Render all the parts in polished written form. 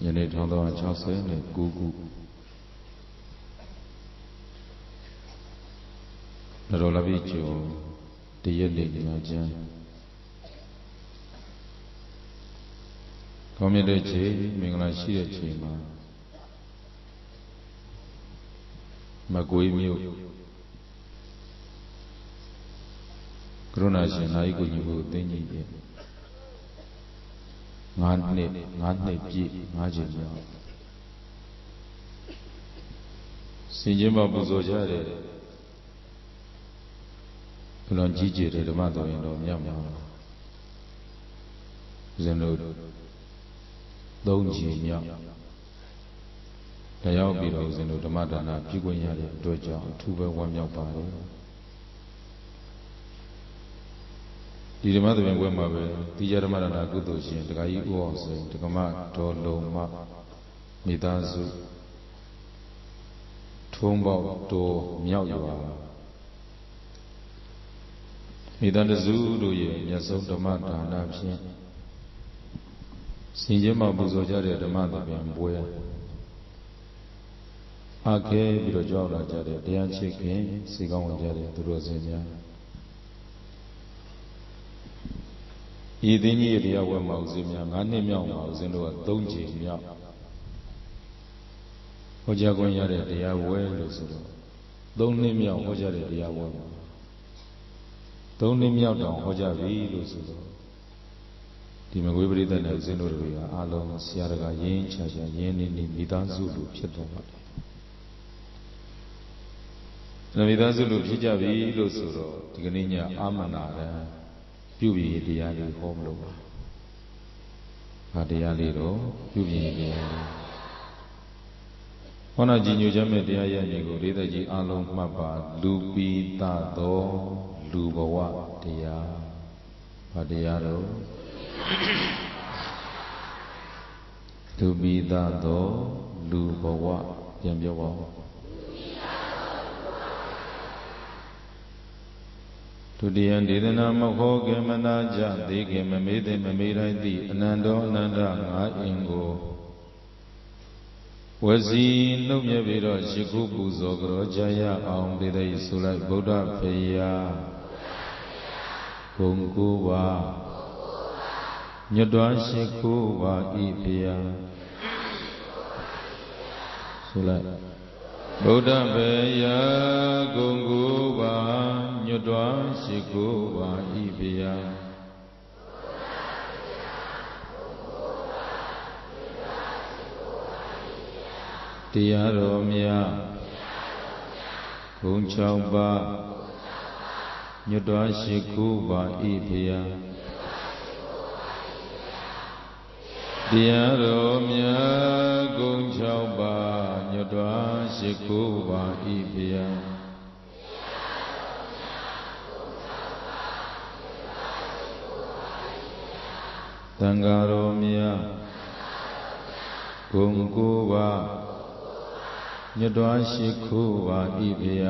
ယနေ့1369ခုနရောလပိကျော်တရက်နေ့ညချမ်းကောင်းမြတ်တဲ့ချိန်မင်္ဂလာရှိတဲ့ချိန်မှာမကွေးမြို့ကရုဏာရှင်နာယီကိုကြီးကိုသိညီရဲ့9နှစ်ပြည့်5ချိန်မြောက်စင်ချင်းမပူဇော်ကြတဲ့ဘလွန်ကြီးကျယ်တဲ့ဓမ္မတော်ရင်တော်မြတ်မှာဦးဇင်းတို့3ချိန်မြောက်တရားပြီးတော့ဦးဇင်းတို့ဓမ္မဒါနပြုခွင့်ရတဲ့အတွက်ကြောင့်အထူးပဲဝမ်းမြောက်ပါတယ်ဒီဓမ္မသဘင်ပွဲမှာပဲတိကျဓမ္မဒါနကုသိုလ်ရှင်ဒကာကြီးဦးအောင်စိန်ဒကမဒေါ်လုံမမိသားစုထုံးပေါတော်မြောက်ရွာမိသားစုတို့ရဲ့မြတ်ဆုံးဓမ္မဒါနဖြင့်စင်ကြယ်မှာပူဇော်ကြတဲ့ဓမ္မသဘင်ပွဲအခဲပြီးတော့ကြောက်လာကြတဲ့တရားချစ်ခင်စီကောင်းဝင်ကြတဲ့သူတော်စင်များဤသိင်းကြီးရဲ့တရားဝဲမှာဦးဇင်းများ9နှစ်မြောက်မှာဦးဇင်းတို့က3ချိန်မြောက်ဟောကြားခွင့်ရတဲ့တရားဝဲလို့ဆိုတော့3နှစ်မြောက်ဟောကြားတဲ့တရားဝဲမှာ3နှစ်မြောက်တောင်ဟောကြားပြီလို့ဆိုတော့ဒီမကွေးပရိသတ်နဲ့ဦးဇင်းတို့တွေကအားလုံးဆရာတကာရင်းချာချာရင်းနေနေမိသားစုလိုဖြစ်သွားပါတယ်မိသားစုလိုဖြစ်ကြပြီလို့ဆိုတော့ဒီကနေ့ညအာမနာရန်ပြုပြီးတရားလေးဟောမလို့ပါ။ဘာတရားလေးတော့ပြုပြီးတရားလေးဟောနာကြီးညိုချမ်းမဲ့တရားရည်ကိုလေးသက်ကြီးအလုံးမှတ်ပါလူပိသသောလူဘဝတရားဘာတရားတော့လူပိသသောလူဘဝပြန်ပြောပါဦးဒုတိယဒေသနာမခောကေမနာကြသိကေမမေးသိမမေးလိုက်သည့်အနန္တောအနန္တငါးအင်ကိုဝစီနှုတ်မြဲပြီးတော့ရှိခုပူဇော်ကြောကြရအောင်ဒေသိဆိုလိုက်ဗုဒ္ဓဖေယဂုံကိုပါညွတ်တော်ရှိခုပါဤဖေယဆိုလိုက်ဗုဒ္ဓဘေယဂုံကိုပါညွတ်တော်ရှိကိုပါဤဖေယတရားတော်မြတ်ဂုံ6ပါးညွတ်တော်ရှိကိုပါဤဖေယတရားတော်မြတ်ဂုံ6ပါးညွတ်တော်ရှိကိုပါဤဖေယသံဃာတော်မြတ်ဂုံ9ပါးညွတ်တော်ရှိကိုပါဤဖေယ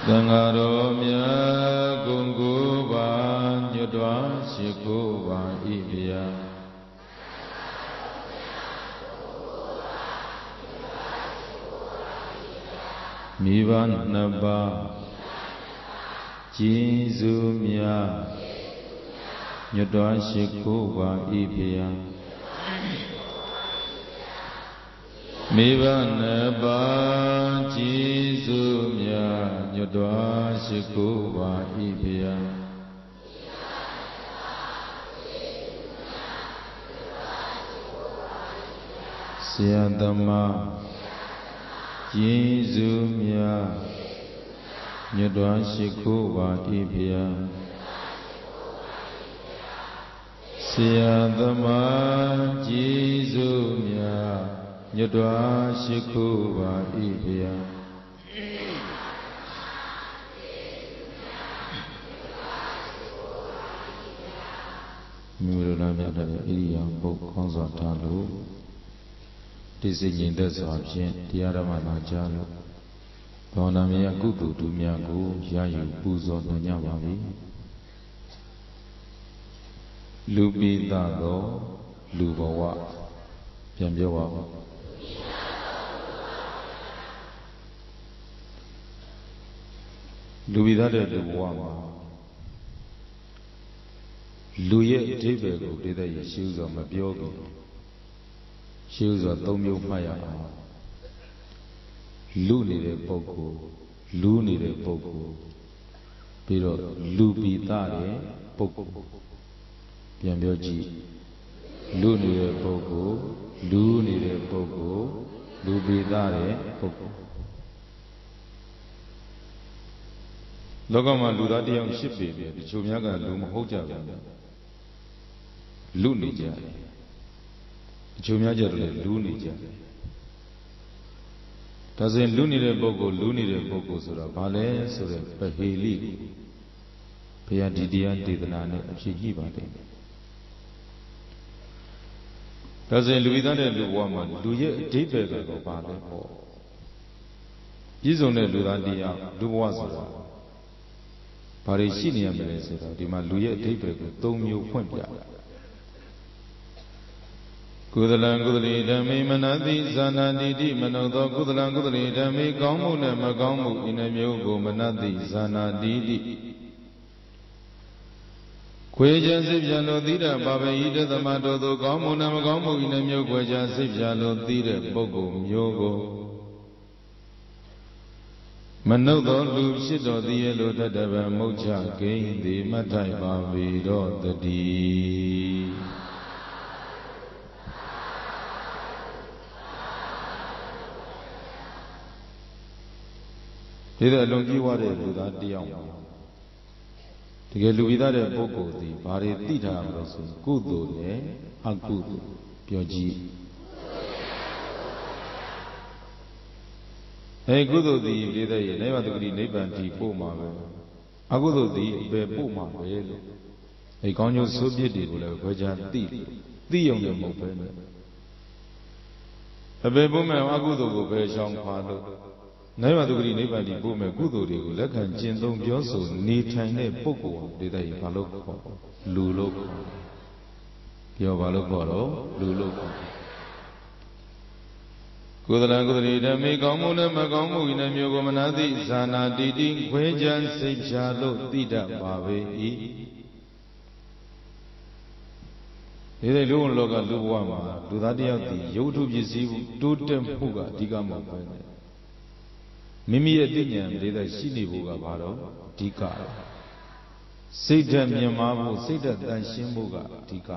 သံဃာတော်မြတ်ဂုံ9ပါးညွတ်တော်ရှိကိုပါဤဖေယမိဘနှစ်ပါးကျေးဇူးများညွတ်တော်ရှိကိုပါဤဖေယမိဘနှစ်ပါးကျေးဇူးများညွတ်တော်ရှိကိုပါဤဖေယဆရာသမားကျေးဇူးများညွတ်တော်ရှိခိုးပါဤဖေယဆရာသမားကျေးဇူးများညွတ်တော်ရှိခိုးပါဤဖေယမိမိတို့နာမြတ်တဲ့ဣရိယာပုတ်ခေါင်းစွာထားလို့တိစိတ်ငြိမ်သက်စွာဖြင့်တရားဓမ္မနာကြားလို့ဘာဝနာမြတ်ကုသိုလ်တူများကိုရယူပူဇော်နိုင်ကြပါပြီ လူပိသသောလူဘဝပြန်ပြောပါဦးလူပိသတဲ့လူဘဝမှာလူရဲ့အဓိပ္ပာယ်ကိုပြတဲ့ရရှိဥစွာမပြောခင်ရှိဥစွာ၃မျိုးမှတ်ရအောင်လူနေတဲ့ပုဂ္ဂိုလ်လူနေတဲ့ပုဂ္ဂိုလ်ပြီးတော့လူပိသတဲ့ပုဂ္ဂိုလ်ပြန်ပြောကြည့်လူနေတဲ့ပုဂ္ဂိုလ်လူနေတဲ့ပုဂ္ဂိုလ်လူပိသတဲ့ပုဂ္ဂိုလ်လောကမှာလူသားတစ်ယောက်ရှိပေမဲ့တချို့များကလူမဟုတ်ကြဘူးလူနေကြတယ်တချို့များကြတယ်လူနေကြတယ်ဒါဆိုရင်လူနေတဲ့ပုဂ္ဂိုလ်လူနေတဲ့ပုဂ္ဂိုလ်ဆိုတာဘာလဲဆိုတဲ့ပဟေလိဘုရားဒီတရားဒေသနာနဲ့အဖြစ်ကြည့်ပါတယ်ဒါဆိုရင်လူပိသတဲ့လူဘဝမှာလူရဲ့အဓိပ္ပာယ်ကတော့ဘာလဲပေါ့ပြည့်စုံတဲ့လူသားတရားလူဘဝဆိုတာဘာတွေရှိနေရမလဲဆိုတော့ဒီမှာလူရဲ့အဓိပ္ပာယ်ကို၃မျိုးဖွင့်ပြကုသလံကုသလေဓမ္မေမနတိဇာနာတိတိမနောသောကုသလံကုသလေဓမ္မေကောင်းမှုနဲ့မကောင်းမှုဤနှမျိုးကိုမနတိဇာနာတိတိခွေချံစိတ်ပြလို့သိတဲ့ဘာဝိတသမတော်သို့ကောင်းမှုနဲ့မကောင်းမှုဤနှမျိုးခွေချံစိတ်ပြလို့သိတဲ့ပုဂ္ဂိုလ်မျိုးကိုမနုဿသောလူဖြစ်တော်သည်ရဲ့လို့တတဗံမုတ်ချဂိမ့်သည်မထိုက်ပါပေတော့တည်းဒီတဲ့အလွန်ကြီးဝါတဲ့လူသားတယောက်တကယ်လူပိသတဲ့ပုဂ္ဂိုလ်သည်ဘာတွေသိထားမှာလို့ဆိုကုသိုလ်နဲ့အကုသိုလ်ပြောကြည့်ကုသိုလ်သည်ပြတဲ့နိဗ္ဗာန်တဂတိနိဗ္ဗာန်တည်ပို့မှာပဲအကုသိုလ်သည်အပေပို့မှာပဲလို့ကောင်းကျိုးဆိုးပြစ်တွေကိုလည်းခွဲခြားသိရုံနဲ့မဟုတ်ပဲနဲ့အပေပို့မဲ့အကုသိုလ်ကိုပဲရှောင်ခွာလို့နိဗ္ဗာန်တဂတိနိဗ္ဗာန်တည်ပို့မဲ့ကုသိုလ်တွေကိုလက်ခံကျင့်သုံးပြောဆိုနေထိုင်တဲ့ပုဂ္ဂိုလ်ပြတဲ့ဘာလို့ခေါ်လူလို့ခေါ်ပြောဘာလို့ခေါ်တော့လူလို့ခေါ်ကုသလံကုသလေဓမ္မေကောင်းမှုနဲ့မကောင်းမှုဤနှမျိုးကိုမနာသိဇာနာတိတိခွဲခြားစိတ်ဖြာလို့သိတတ်ပါပေ၏ဒီလူလောကလူဘဝမှာလူသားတယောက်ဒီရုပ်ထုပစ္စည်းတိုးတက်မှုကအဓိကမဟုတ်ပဲမိမိရဲ့သိဉာဏ်လေးသက်ရှိနေဖို့ကဘာတော့အဓိကစိတ်ဓာတ်မြင်မာဖို့စိတ်ဓာတ်တန်ရှင်းဖို့ကအဓိက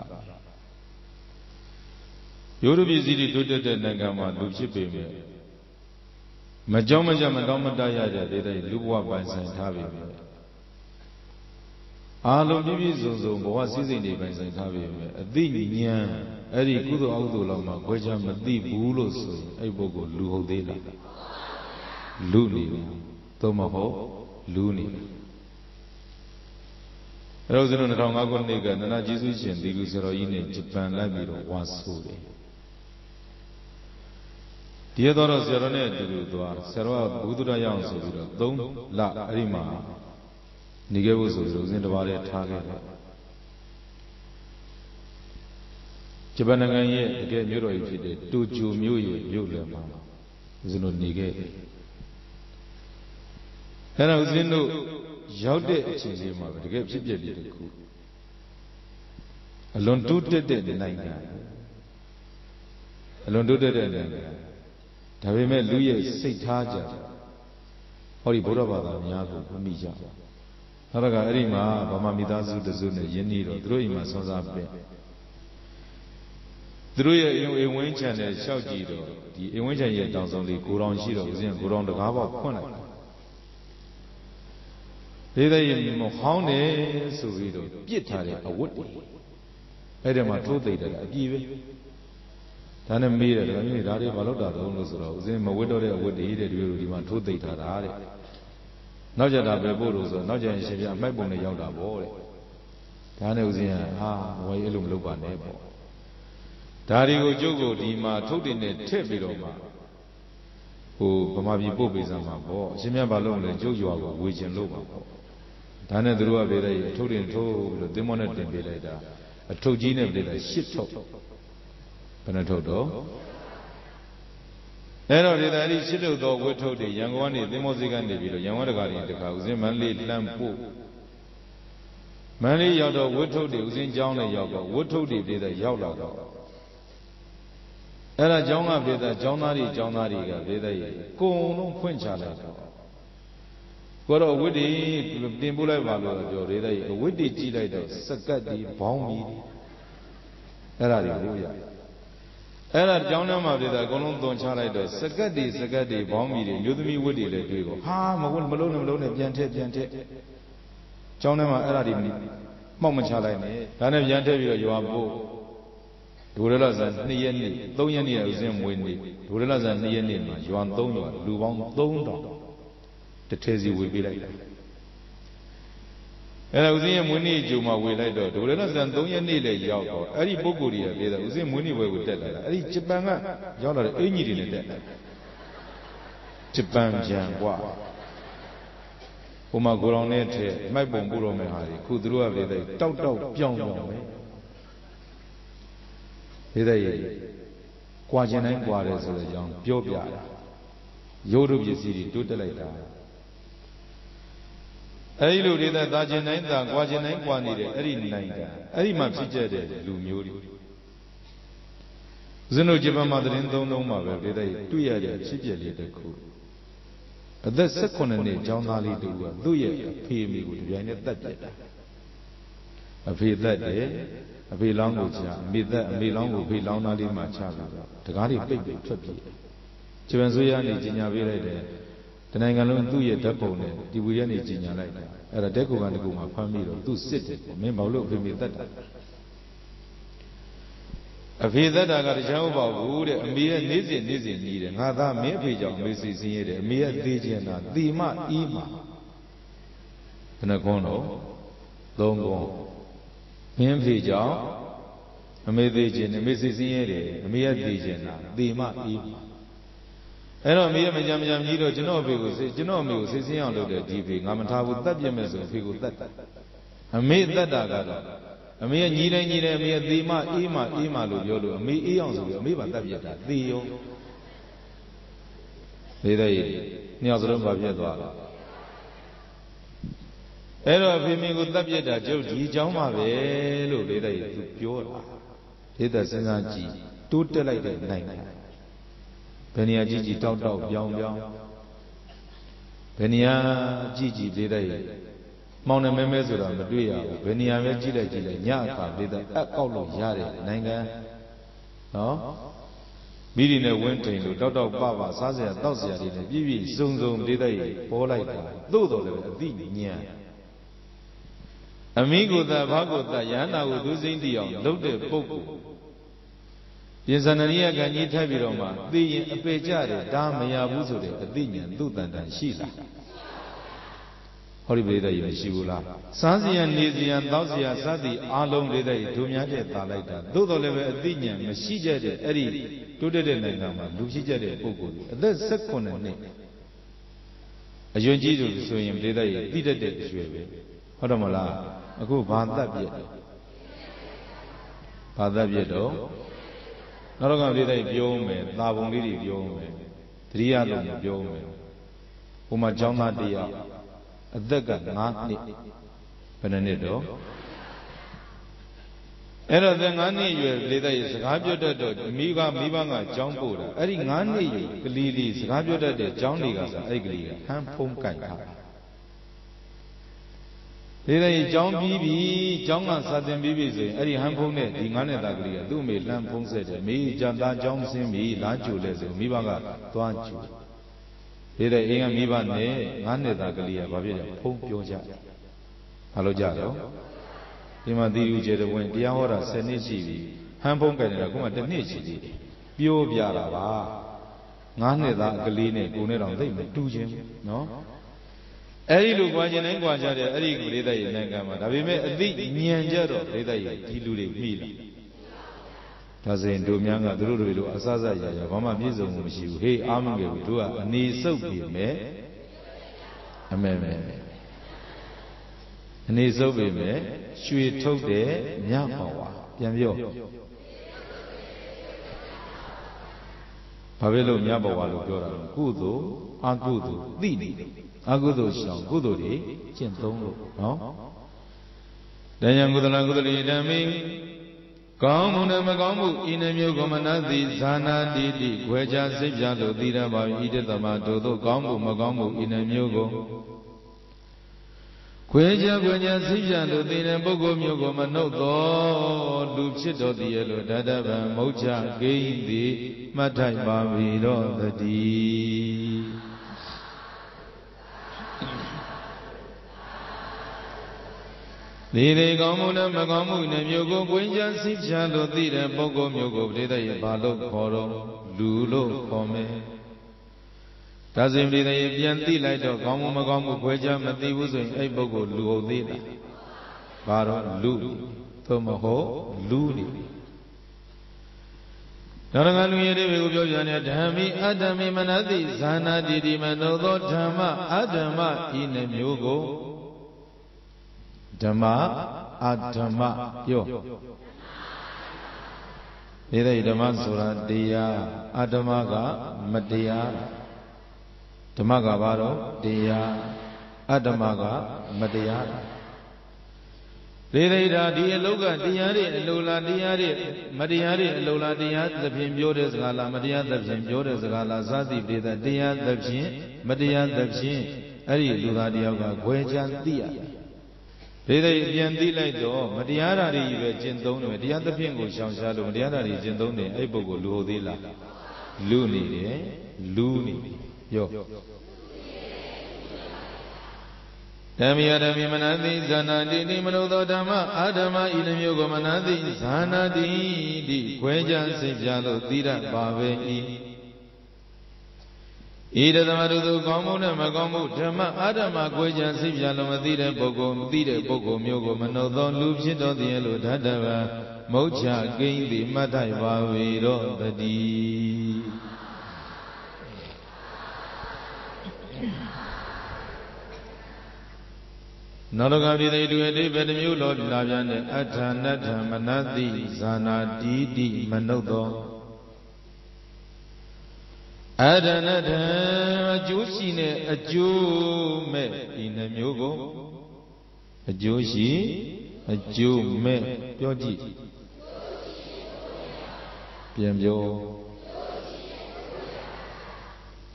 ယောဂပစ္စည်းတွေတိုးတက်တဲ့နိုင်ငံမှာလူဖြစ်ပေမဲ့မကြောက်မကြမတောင်းမတရတဲ့ဒေသလူဘဝပိုင်ဆိုင်ထားပေမဲ့အာလုံးပြည့်ပြည့်စုံစုံဘဝစည်းစိမ်တွေပိုင်ဆိုင်ထားပေမဲ့အသိဉာဏ်အဲ့ဒီကုသိုလ်အကုသိုလ်လောက်မှခွဲခြားမသိဘူးလို့ဆိုရင်အဲ့ပုဂ္ဂိုလ်လူဟုတ်သေးလားလူနေတယ်သို့မဟုတ်လူနေတယ်အဲ့တော့ကျွန်တော်2005ခုနှစ်ကနန္ဒကျေးဇူးရှင်ဒီလူဆရာတော်ကြီးနဲ့ဂျပန်လိုက်ပြီးတော့ဝါဆိုတယ်ဒီရတော့ဆရာတော်နဲ့အတူတူသွားဆရာတော်ကဘုဒ္ဓရအောင်ဆိုပြီးတော့3လအဲ့ဒီမှာနေခဲ့ဖို့ဆိုပြီးတော့ဦးဇင်းတစ်ပါးလေးထားခဲ့တယ်ဂျပန်နိုင်ငံရဲ့တကယ်မြို့တော်ကြီးဖြစ်တဲ့တိုကျိုမြို့ရဲ့မြို့လယ်မှာဦးဇင်းတို့နေခဲ့တယ်အဲ့ဒါဦးဇင်းတို့ရောက်တဲ့အချိန်လေးမှာတကယ်ဖြစ်ပျက်လေးတစ်ခုအလွန်တိုးတက်တဲ့နိုင်ငံအလွန်တိုးတက်တဲ့နိုင်ငံဒါပေမဲ့လူရဲ့စိတ်ထားကြဟောဒီဗုဒ္ဓဘာသာများကိုမမိကြနောက်တော့ကအဲ့ဒီမှာဗမာမိသားစုတစုနဲ့ယင်းနေတော့သူတို့အိမ်မှာဆွမ်းစားပဲသူတို့ရဲ့အိမ်ဝင်းချန်နဲ့ရှောက်ကြည့်တော့ဒီအိမ်ဝင်းချန်ရဲ့တောင်ဆောင်လေးကိုတောင်ရှိတော့ဦးဇင်းကိုတောင်တကားပေါက်ဖွင့်လိုက်ဒေသရဲ့မဟောင်းတယ်ဆိုပြီးတော့ပြစ်ထားတဲ့အဝတ်တွေအဲ့ဒီမှာထိုးသိတယ်အပြည်ပဲဒါနဲ့မေးတယ်ဒါမျိုးဒါတွေမလုပ်တာတော့လို့ဆိုတော့ဦးဇင်းမဝတ်တော့တဲ့အဝတ်တွေတဲ့ဒီလိုဒီမှာထိုးသိထားတာတဲ့နောက်ကြတာပဲပို့လို့ဆိုတော့နောက်ကြရင်ရှင်ပြအမိုက်ပုံနဲ့ရောက်တာပေါ့တဲ့ဒါနဲ့ဦးဇင်းကဟာဝယ်အဲ့လိုမလုပ်ပါနဲ့ပေါ့ဒါတွေကိုကျုပ်ကိုဒီမှာထုတ်တင်နဲ့ထည့်ပြီးတော့မှဟိုဗမာပြည်ပို့ပေးစမ်းမှာပေါ့အရှင်မြတ်ဘာလို့လဲကျုပ်ရွာကိုဝေချင်လို့ပါပေါ့ဒါနဲ့သူတို့ကပြေးလိုက်ထုတ်တင်ထိုးပြီးတော့သင်္ဘောနဲ့တင်ပေးလိုက်တာ a Togina did a shit top. Penatodo. Ero did a shit dog with Todi, young one is the Mosigan David, young one in the house, in Manly Lampo. Manly Yodo, what told you was in John and Yogo, what told you did a Yodo. Era Jonah did a Jonari, did a go no quenchale. Got a witty Dimbula Valo, a witty Gilade, Sakati, Bombi. Era the Era Jonah did a Golon Don Charade, Sakati, Bombi, Udemy Woody, let you go. Ha, Malone, Jante. Jonah era the moment Charade, and if Jante you are both. Durelazan, Nieni, Doyani, Zim Windy, Durelazan, Nieni, Juan Dono, Lubon, Dono. The Tezi will be like that. And I was in Winnie Juma will like that. Durelazan, Doyani, Yao, Ari Boguria, I was in Winnie with that. Ari Chipanga, Yala, any in that. Chipan Jangwa. Uma Goronete, my Bomburo Mehari, Kudrua with a tout young. Today, Quajan and Guares of the young Piopia. Yodu City, do the later. I looked at Dajan and Quajan and Guanid, Erin Nanga, Erimam Sijade, Lumuri. Zeno Jiba Madrin don't know Mother, did I 2 years, Chijali the cool. At the second name, John Ali do ye pay me with Janet that day. I feel that day. A very long with me long will be long not in my child. The Gari baby trip. Chivanzuya Nijinia Villa, the Nangalun do ye depone, the Williani Jinia like that. At a deco and go my family do sit it, remember look with me that. I feel that I got a job about wood, a mere nizzy need, and other maybe young Mrs. here, a mere Dijana, Dima, Ima. And a corner, don't go. Memphis, a Medicine, a Mrs. Yere, a mere Dijana, Dima, Ima. And on me, Majam Nido, Genomics, is young of the GP, I'm with that Yemes of people that. I made that Dagada. A mere Nida, a mere Dima, Ima, Yodo, me eons of me, but that yet, Dio. They Niazram Baviadwa. Ero Fimi with Tabieta, Joji, Jama, Velo, Leda, pure. Leda Senanji, two delighted night. Penia Gigi, Tau, Young. Penia Gigi, Leda. Mount Memezura, Maduya, Penia Vegila, Yaka, Leda, Akolo, Yare, Nanga. No? Meeting a winter, Dr. Baba, Sazia, Dosia, Bibi, Zunzum, Leda, Polita, Dodo, Vinia. Amigo da Vago Diana would do India, loaded Poco. Yanzania Gani Tabiroma, the Pejare, Damaya Buzude, the Dinian, Dudan, and Sheila. Horrible Shivula. Sansi and Nizi and Dausia Sadi, Along Leda, Dumiate, Talita, Dodo Level Dinian, Messija, Eddie, Tudede Nagama, Lucija de Poco, the second name. A young Jesus, so him Leda, did a day, Hodomala. A good Bandabia. Padabiedo. Not only they Biome, Lavon Lily Biome, Triadon Biome, Uma Jona Dia, a Dega Nani, Penedo. Error than Annie, you have later is Rabuda, Miga Mibanga, John Buddha, adding Annie, the ladies, Rabuda, John Ligas, Egli, Hampom Kaka. Leda John Bibi, John and Southern Bibi, Eddie Hampone, the Ganadaglia, do me Lampong said, me, Janda Johnson, me, Lanchu, Mibaga, Tuanchu. Leda Inga Mibane, Ganadaglia, Babia, Pompioja. Hello, Jado. Imadi Uja went Diahora, Senichi, Hampong and the Nichi, Bio Biara, Ganada, Galine, Gunera, they may do him, no? Eri Luguajan and Guaja, Eri Greda in Nagama, I met a big Nianjaro, Reda, Diluri, Mila. Tazen do Mianga, Duru, Asaza, Vama Mizo, hey, Amanga, Dua, and Ni Sopi, me. Amen. အနေစုပ်ပေမဲ့ရွှေထုတ်တဲ့ညဘဝပြန်ပြောဘာဖြစ်လို့ညဘဝလို့ပြောတာလဲကုသိုလ်အကုသိုလ်သိနေအကုသိုလ်ရှောင်ကုသိုလ်တွေကျင့်သုံးလို့နော်တရားကုသလကုသလိဓမ္မိကောင်းမှုနဲ့မကောင်းမှုဤနှမျိုးကိုမနသိဇာနာတိတိခွဲခြားစိတ်ပြလို့သိရပါ၏ဣတသမတို့သို့ကောင်းမှုမကောင်းမှုဤနှမျိုးကိုခွဲခြားစိတ်ပြလို့သိတဲ့ပုဂ္ဂိုလ်မျိုးကိုမနှုတ်တော်လူဖြစ်တော်သည်လို့ဓာတဗံမௌချဂိဉ္တိမှတ်ထိုက်ပါပြီတော့တည်းဒီဒီကောင်းမှုနဲ့မကောင်းမှုနဲ့မျိုးကိုကွင်းချစိတ်ချလို့သိတဲ့ပုဂ္ဂိုလ်မျိုးကိုပြိတ္တရဲ့ဘာလို့ခေါ်တော့လူလို့ခေါ်မယ်။ဒါဆိုရင်ပြိတ္တရဲ့ပြန်သိလိုက်တော့ကောင်းမှုမကောင်းမှုခွဲခြားမသိဘူးဆိုရင်အဲ့ပုဂ္ဂိုလ်လူဟုတ်သေးလား။ဘာတော့လူသို့မဟုတ်လူနေနောက်တစ်ခါလူရည်တွေကိုပြောပြတယ်ဓမ္မိအတ္တမိမနတိဇာနာတိတိမနောသောဓမ္မအတ္တမဤနှမျိုးကိုဓမ္မအဓမ္မပြောဒီတဲ့ဓမ္မဆိုတာတရားအဓမ္မကမတရားဓမ္မကဘာတော့တရားအဓမ္မကမတရားဒီတဲ့ဒီအလုတ်ကတရားတွေအလိုလားတရားတွေမတရားတွေအလိုလားတရားသဖြင့်ပြောတဲ့စကားလားမတရားသဖြင့်ပြောတဲ့စကားလားစသည်ပြတဲ့တရားသဖြင့်မတရားသဖြင့်အဲ့ဒီလူသားတယောက်ကခွဲခြားသိရတယ်ဒီတဲ့ပြန်သိလိုက်တော့မတရားဓာတ်တွေပဲကျင့်သုံးတယ်တရားသဖြင့်ကိုရှောင်ရှားလို့မတရားဓာတ်တွေကျင့်သုံးတယ်အဲ့ပုဂ္ဂိုလ်လူဟုတ်သေးလားလူနေတယ်လူနေရောဓမ္မိယဓမ္မိမနတိဇာနာတိတိမနောသောဓမ္မအာဓမ္မဤနှမျိုးကိုမနတိဇာနာတိတိခွဲခြားစိတ်ပြလို့သိရပါပဲ၏ဣဒသမတုသူကောင်းမှုနဲ့မကောင်းမှုဓမ္မအာဓမ္မခွဲခြားစိတ်ပြလို့မသိတဲ့ပုဂ္ဂိုလ်မျိုးကိုမနှုတ်သောလူဖြစ်တော်သည်လို့ဓာတဗံမௌချဂိဉ္တိမှတ်ထိုက်ပါဝေတော့တည်းနောက်တစ်ခါပြည်သိတူအတိဘယ်တစ်မျိုးလို့လာပြန်တဲ့အထာနတ္ထမနတိဇာနာတိတိမနှုတ်သောအဒနတံအကျိုးရှိနဲ့အကျိုးမဲ့ဒီနှမျိုးကိုအကျိုးရှိအကျိုးမဲ့ပြောကြည့်ပြန်ပြော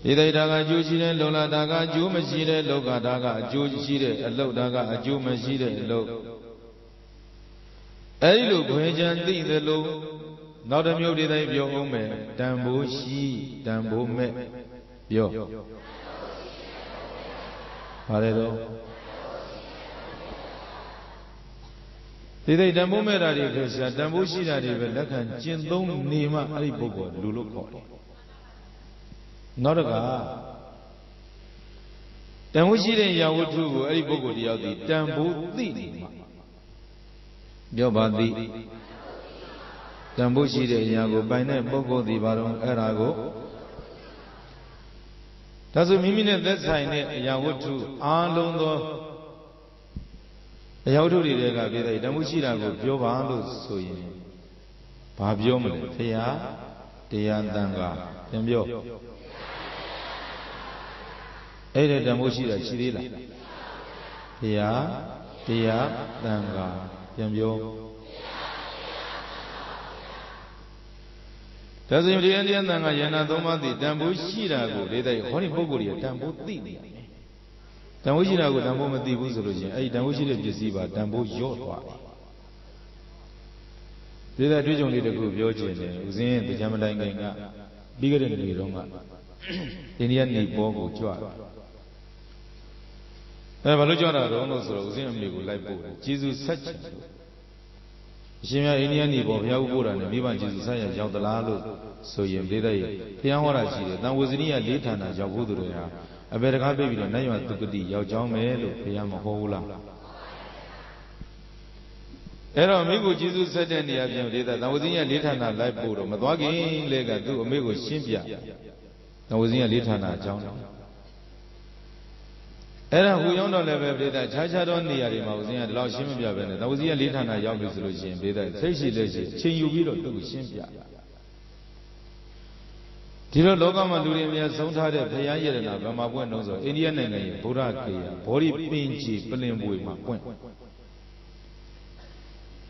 ဣတိတာကအကျိုးရှိတဲ့လုံလာတာကအကျိုးမရှိတဲ့လောကတာကအကျိုးရှိတဲ့အလုတ်တာကအကျိုးမရှိတဲ့အလုတ်အဲဒီလိုခွဲခြားသိသလိုနောက်တစ်မျိုးဒီတိုင်းပြောအောင်မယ်တန်ဖိုးရှိတန်ဖိုးမဲ့ပြောပါလေတော့ဒီတိုင်းတန်ဖိုးမဲ့တာတွေခေရှာတန်ဖိုးရှိတာတွေပဲလက်ခံကျင့်သုံးနေမှအဲ့ဒီပုဂ္ဂိုလ်လူလို့ခေါ်တယ်နောက်တစ်ခါတန်ဖိုးရှိတဲ့ရာဝတ္ထုကိုအဲ့ဒီပုဂ္ဂိုလ်တယောက်ဒီတန်ဖိုးသိနေမှပြောပါသည်တန်ဖိုးရှိတဲ့အရာကိုပိုင်တဲ့ပုဂ္ဂိုလ်ဒီဘာတော့အဲ့ဒါကိုဒါဆိုမိမိနဲ့သက်ဆိုင်တဲ့အရာဝတ္ထုအားလုံးသောအရာဝတ္ထုတွေကပြည့်တဲ့တန်ဖိုးရှိတာကိုပြောပါလို့ဆိုရင်ဘာပြောမလဲဖရာတရားတန်ခါပြန်ပြောအဲ့ဒီတန်ဖိုးရှိတာရှိသေးလားဖရာတရားတန်ခါပြန်ပြောဒါဆိုရင်တရားတရားတန်ခါယန္နာသုံးပါးသည်တန်ဖိုးရှိတာကိုလေးတိုက်ဟောဒီပုဂ္ဂိုလ်ကြီးတန်ဖိုးသိနေတယ်တန်ဖိုးရှိတာကိုတန်ဖိုးမသိဘူးဆိုလို့ရှိရင်အဲ့ဒီတန်ဖိုးရှိတဲ့ပစ္စည်းပါတန်ဖိုးလျော့သွားတယ်ဒီတဲ့တွေ့ကြုံလေးတခုပြောချင်တယ်ဦးဇင်းရဲ့တရားမတိုင်ခင်ကပြီးခဲ့တဲ့နေ့တုန်းကအိန္ဒိယနေပေါ်ကိုကြွတယ်ဘာလို့ကြွတာတော့လို့ဆိုတော့ဦးဇင်းအမေကိုလိုက်ပို့တယ်ကျေးဇူးဆက်ချင်လို့အရှင်မြတ်အိန္ဒိယနေပေါ်ဘုရားဥပို့တာနဲ့မိဘကျေးဇူးဆက်ရရောက်သလားလို့ဆိုရင်ပြည့်တဲ့ဘုရားဟောတာရှိတယ်တန်ဝဇနီယ၄ဌာနရောက်ဖို့သူတွေဟာအဘယ်တကားပြပြီးတော့နတ်ရွာသုကတိရောက်ကြောင်းမယ်လို့ဘုရားမဟောဘူးလားအဲ့တော့မိကိုကျေးဇူးဆက်တဲ့နေရာပြန်ဒေသတန်ဝဇနီယ၄ဌာနလိုက်ပို့တော့မသွားခင်လေကသူ့အမေကိုရှင်းပြတန်ဝဇနီယ၄ဌာနအကြောင်း era huyong level breda cha don neya de ma usin ya law shin ma pya be ne tawusi ya 4 thana yauk bi so lo shin breda sai shi le shi chin yu bi lo tu shin pyaဒီလိုလောကမှာလူတွေအများဆုံးထားတဲ့ဘုရားယရနာဗမာပွင့်တော့ဆိုအိန္ဒိယနိုင်ငံရဲ့ဗုဒ္ဓဂေယဘောဓိပင်ကြီးပလင်ပွေမှာပွင့်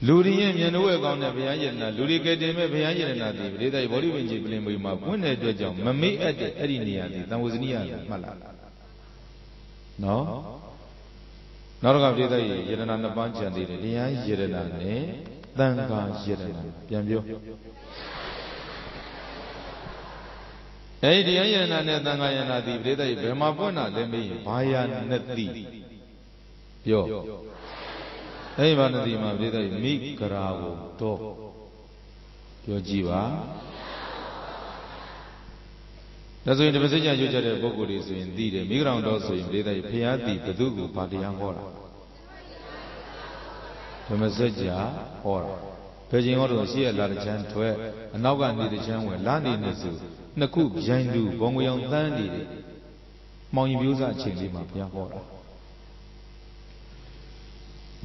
လူတွေရဲ့မျက်နှာဝဲကောင်းတဲ့ဘုရားယရနာလူတွေကတည်းမဲ့ဘုရားယရနာဒီပရိသတ်ဘောဓိပင်ကြီးပလင်ပွေမှာပွင့်တဲ့အတွက်ကြောင့်မမေ့အပ်တဲ့အဲ့ဒီနေရာဒီသံဝဇနိယမှတ်လာနော်နောက်တော့ကပရိသတ်ရဲ့ယရနာနှစ်ပါးကြံသေးတယ်တရားယရနာနဲ့သံဃာယရနာပြန်ပြောအဲ့ဒီတရားယရနာနဲ့သံဃာယရနာဒီပရိသတ်ဘယ်မှာပွင့်တာလဲမေးရင်ဘာယာနတိပြောအဲ့ဒီဘာနတိမှာပရိသတ်မိဂရာကိုတော့ပြောကြည့်ပါဒါဆိုရင်တပည့်စကြာရွတ်ကြတဲ့ပုဂ္ဂိုလ်တွေဆိုရင်သိတယ်မိဂရာတော့ဆိုရင်ပရိသတ်ဖျားတိဘု து ကိုဘာတရားဟောတာဓမ္မစကြာဟောတာဘယ်ချိန်ဟောတော့ရှိရလာတဲ့ချမ်းထွက်အနောက်ကနေတဲ့ချမ်းဝင်လာနေနေစုနှစ်ခုရိုင်းလူဘုံငွေအောင်တန်းနေတယ်မောင်ရင်ပြိုးစားအချိန်လေးမှာဘုရားဟောတာ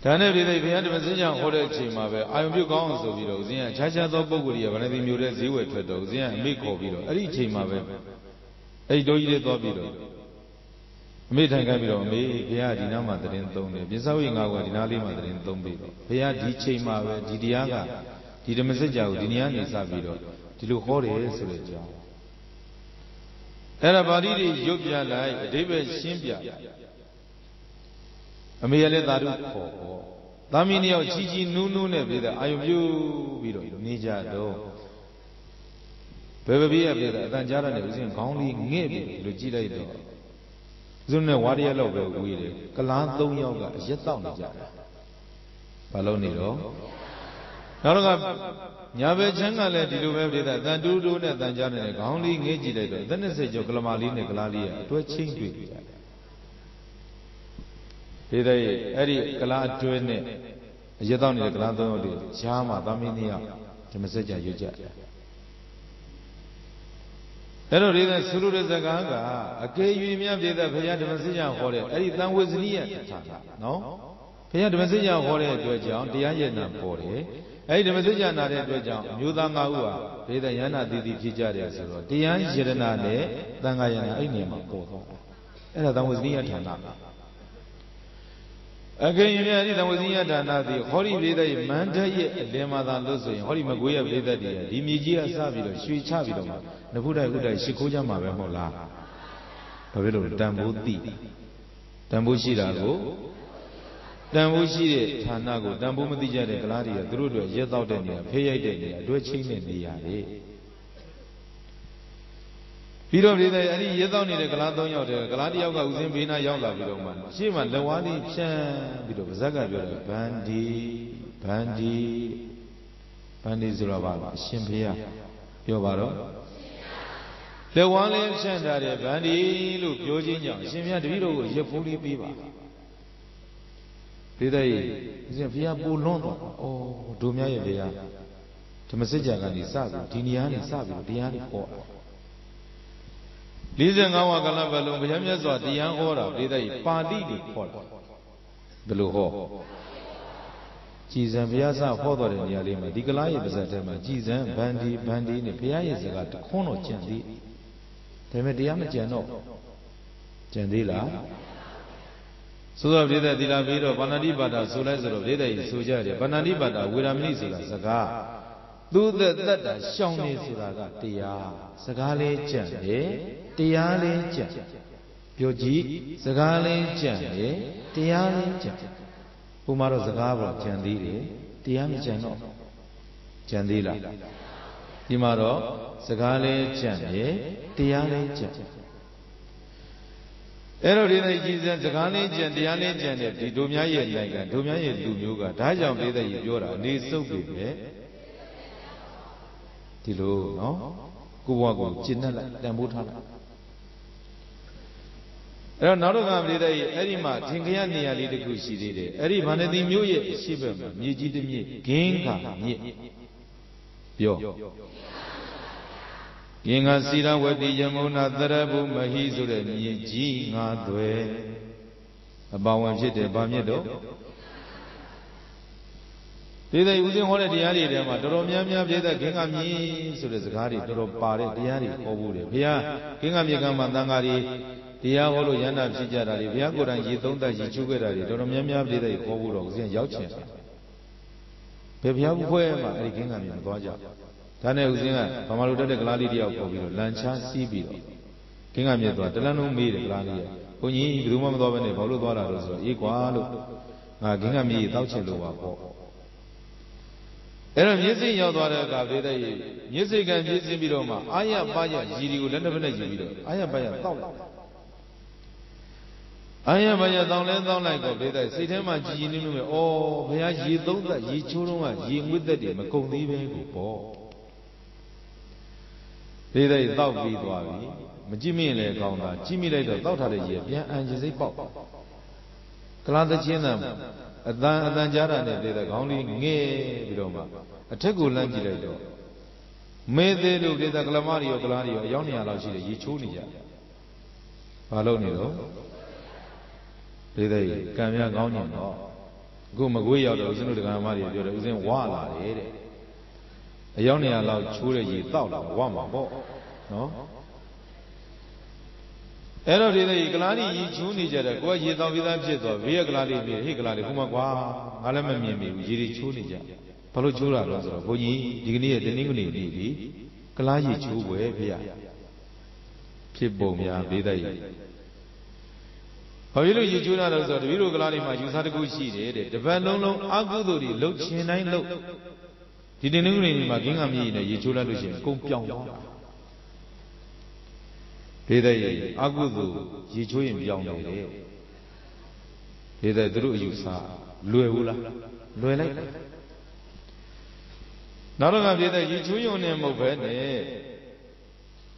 ဒါနဲ့ပြည်သိဘုရားဓမ္မစကြာဟောတဲ့အချိန်မှာပဲအာယုံပြုတ်ကောင်းအောင်ဆိုပြီးတော့ဦးဇင်းကခြားခြားသောပုဂ္ဂိုလ်တွေကဗန္ဓတိမျိုးတဲ့ဈေးဝယ်ထွက်တော့ဦးဇင်းကအမိခေါ်ပြီးတော့အဲ့ဒီအချိန်မှာပဲအဲ့ဒီတို့ကြီးတွေသွားပြီးတော့အမိထိုင်ခိုင်းပြီးတော့အမေဘုရားဒီနားမှာတရင်သုံးတယ်ပြစ္ဆောဝိငါကဒီနားလေးမှာတရင်သုံးပြီးတော့ဘုရားဒီချိန်မှာပဲဒီတရားကဒီဓမ္မစကြာကိုဒီနေရာနေစပြီးတော့ဒီလိုဟောတယ်ဆိုတဲ့အကြောင်းအဲ့ဒါပါဠိတွေရုပ်ပြလိုက်အဓိပ္ပာယ်ရှင်းပြအမေရလည်းသာဓုခေါ်ပေါ့သာမီးနှစ်ယောက်ချီချီနူးနူးနဲ့ပြည်တဲ့အာယုပြုပြီးတော့နေကြတော့ဘယ်ပြေးရပြည်တဲ့အတန်ကြားတဲ့ဦးဇင်းခေါင်းလေးငဲ့ပြီးလို့ကြည့်လိုက်တော့ဦးဇင်းနဲ့ဝါရရလောက်ပဲဝေးတယ်ကလား 3 ယောက်ကအရက်တောက်နေကြတယ်ဘာလို့နေတော့နောက်တော့ညာဘက်ချမ်းကလည်းဒီလိုပဲပြည်တဲ့တန်တူးတူးနဲ့တန်ကြားတဲ့ခေါင်းလေးငဲ့ကြည့်လိုက်တော့အသက်20ကျော်ကလမာလေးနဲ့ကလားလေးကအတွဲချင်းတွေ့ကြတယ်ဒီတဲ့အဲ့ဒီကလားအတွဲနဲ့အရက်တောက်နေတဲ့ကလား 3 ယောက်တွေဈာမှာသမီးနှစ်ယောက်ဓမ္မစကြာရွတ်ကြတယ်အဲ့တော့ဒီကသုရုရဇကားကအကယ်၍မြတ်ပြည်သက်ဘုရားဓမ္မစကြာဟောတဲ့အဲ့ဒီသံဝေဇနိယဌာနနော်ဘုရားဓမ္မစကြာဟောတဲ့အတွက်ကြောင့်တရားရည်နာပေါ်တယ်အဲ့ဒီဓမ္မစကြာနာတဲ့အတွက်ကြောင့်အမျိုးသား 5 ဦးဟာဘေဒယန္နာတိတိဖြစ်ကြတယ်ဆိုတော့တရားရည်နာနဲ့သံဃာယနာအဲ့ဒီနေရာမှာပေါ်သွားတယ်အဲ့ဒါသံဝေဇနိယဌာနအကယ်၍မြတ်ဒီသံဝေဇနိယဌာနသည်ဟောဒီဘေဒရဲ့မန္တရဲ့အလယ်မှာသာလို့ဆိုရင်ဟောဒီမကွေးရဘေဒတည်းဒီမြေကြီးကစပြီးတော့ရွှေချပြီးတော့နဖုတိုက်ဥတိုက်ရှိခိုးကြမှာပဲမဟုတ်လားဘာဖြစ်လို့တန်ဖိုးသိတန်ဖိုးရှိတာကိုတန်ဖိုးရှိတဲ့ဌာနကိုတန်ဖိုးမသိကြတဲ့ကလားတွေကသူတို့တွေရက်တော့တဲ့နေရာဖေးရိုက်တဲ့နေရာအတွဲချင်းတဲ့နေရာတွေပြီးတော့ပြည်တဲ့အဲ့ဒီရက်တော့နေတဲ့ကလား 3 ယောက်တည်းကလားတစ်ယောက်ကဦးစင်းဘေးနာရောက်လာပြီးတော့မှရှေ့မှာလက်ဝါးလေးဖြန်းပြီးတော့ဗဇက်ကပြောတယ်ဗန္ဒီဆိုတော့ပါအရှင်ဖေးပြောပါတော့လက်ဝါးလေးဖြန့်ထားတဲ့ဗန္ဒီလို့ပြောခြင်းကြောင့်အရှင်မြတ်တပည့်တော်ကိုရက်ဖိုးလေးပေးပါပြည်တဲ့ဦးစင်းဖေးပိုလွန်းတော့ဒုမြတ်ရဲ့ဖေးဓမ္မစကြာကနေစပြီးဒီနေရာနေစပြီးတရားတွေဟောတာ45 ဝါကာလပတ်လုံးဘုရားမြတ်စွာတရားဟောတာပြည်တဲ့ပါဠိတွေဟောတာဘယ်လိုဟောကြည်စံဘုရားစဟောတော်တဲ့နေရာလေးမှာဒီကလားရဲ့ပါဇက်ထဲမှာကြည်စံဗန္ဒီနဲ့ဘုရားရဲ့စကားတခွန်းတော့ကြံသေးဒါပေမဲ့တရားမကြံတော့ကြံသေးလားဆိုတော့ပြည်တဲ့သီလပြီးတော့ဗန္ဓတိပါဒဆိုလိုက်ဆိုတော့ပြည်တဲ့ဆိုကြတယ်ဗန္ဓတိပါဒဝေရမဏိဆိုတာစကားသူသက်တာရှောင်နေဆိုတာကတရားစကားလေးကြံတယ်တရားလေးကြံပြောကြည့်စကားလေးကြံတယ်တရားလေးကြံဘုမာတော့စကားပေါ့ကြံသေးတယ်တရားမကြံတော့ကြံသေးလားဒီမှာတော့စကားလေးကြံတယ်တရားလေးကြံအဲ့တော့ဒီနေ့ကြည်စံစကားလေးကြံတရားလေးကြံတဲ့ဒီတို့များရဲ့နိုင်ငံတို့များရဲ့လူမျိုးကဒါကြောင့်ပြည်သက်ကြီးပြောတာအနေစုပ်ပြီပဲဒီလိုနော်ကိုဘဝကိုကျင့်တတ်လိုက်တန်ဖိုးထားလိုက်အဲ့တော့နောက်တော့ကပြည်သက်ကြီးအဲ့ဒီမှာသင်္ခရနေရာလေးတစ်ခုရှိသေးတယ်အဲ့ဒီဗန္ဓတိမြို့ရဲ့အရှိဘက်မှာမြေကြီးတစ်မြစ်ဂင်းခါမြစ်ပြောဂင်္ဂစီရဝတိယမုနာသရဗုမဟိဆိုတဲ့မြေကြီး 5 သွဲ About shit, Bamido. Did they using holiday, Doromiam, King of me, so there's a carry, Doro Pari, Diari, or Woody. Via King of Yagam Mandangari, Diabolo Yana Sijari, Viago and Yitonda Yichugari, Doromiam did a Koburos and Yauchin. Pepiabu Poema, a king of Goja. Tane Uzina, Pamaluda de Gladia of Lancha, Sibi. King of Yadwa, Delano made Gladia. Puni, Rumam Dovane, Boludora, Equal, King of me, Tauchelu. Era music Yadwara Gavida, music and music Biroma, Aya Baya, Giri, Lendavana, Aya Baya, Aya Baya down like a beta, Sitema Gini, oh, Vayaji, don't that ye churuma, ye with the dim, a condi go. Data is thou be Dwavi, Jimmy Le Gauna, Jimmy later thought had a year, and Jizzy Pop. Glada Chinam. Adanjara ne the only Nye Vidoma, a Tegu Langido. May they look at the Glamario, Gladio, Yonia Lashi, Yichunia. Palonido. Did they come young onion? Go Magui out of the Glamario, you're using Walla, a Yonia allowed Churi, thought of one more. No? Ero did the Gladi Chunija, go ye down with that jet of Via Gladi, Higladi, Humagua, Alamami, Jiri Chunija, Palochura, Boyi, Digni, the Ningli, Gladi Chu, Via Pibomia, Vida. How you look, you know, the Viro Gladi, my use had a good sheet, the Valon, Agudori, look, Chin, look. Didn't know my king of me, Yachula Lucian, Kumpion. Did Agudu, Yichuim young lady? Did I drew you, sir? Luella, Luella. Not only did I Yichu name of it,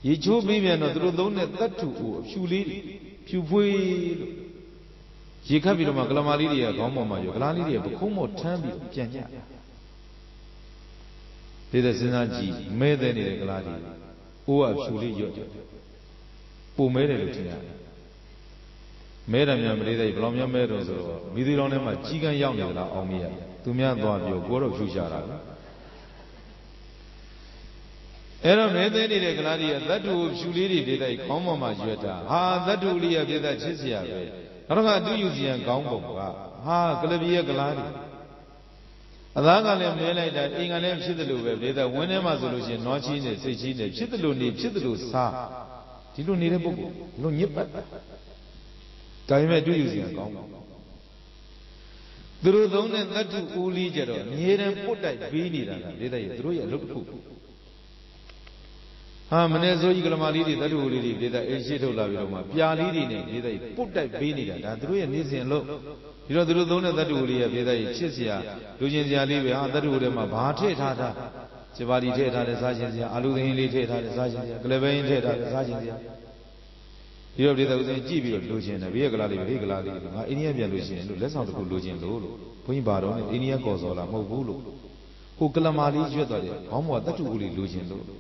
Yichu be and drew that too, Shuli, Pupui, Jicabino Maglamalidia, Gomoma, Glalidia, Bukumo, Tambi, Pianya. Did a Zinaji, made any gladi, or Shuli. Who made it? Made a memory, Blomia Meadows, Midilonema, Chigan Young, Omia, Tumian Dwavio, Goro Fushara. Era made any regladia, that do Shuli did a common majueta, ha, that do Lia did a Chisia. Ranga do you see a gombo, ha, Galabia Galadi. Adanga Mela that Ingalem Chidalu, did a whenever solution, not China, say China, Chidalu, Sa. You don't need a book. No, yep. Time I do using a gong. The Rodon and that to Uli Jero, near and put that beanie, did I throw a look to? Ah, Manezo Iglamali, that Uli did I Eshito Laviroma, Pialini, did I put that beanie, that threw an easy and look. You know, the Rodon and that Uli, did I Chisia, Lucian Live, that Udema, Bate Tata. Chivali Teta, the Sergeant, Aludin Teta, the Sergeant, Clevain Teta, the Sergeant. You have the GB Lucian, a regularly, Indian Lucian, let's not put Lucian Lulu, Puimbaro, India Gozola, Mobulu, who Calamari Jota, Homo, that will Lucian Lulu.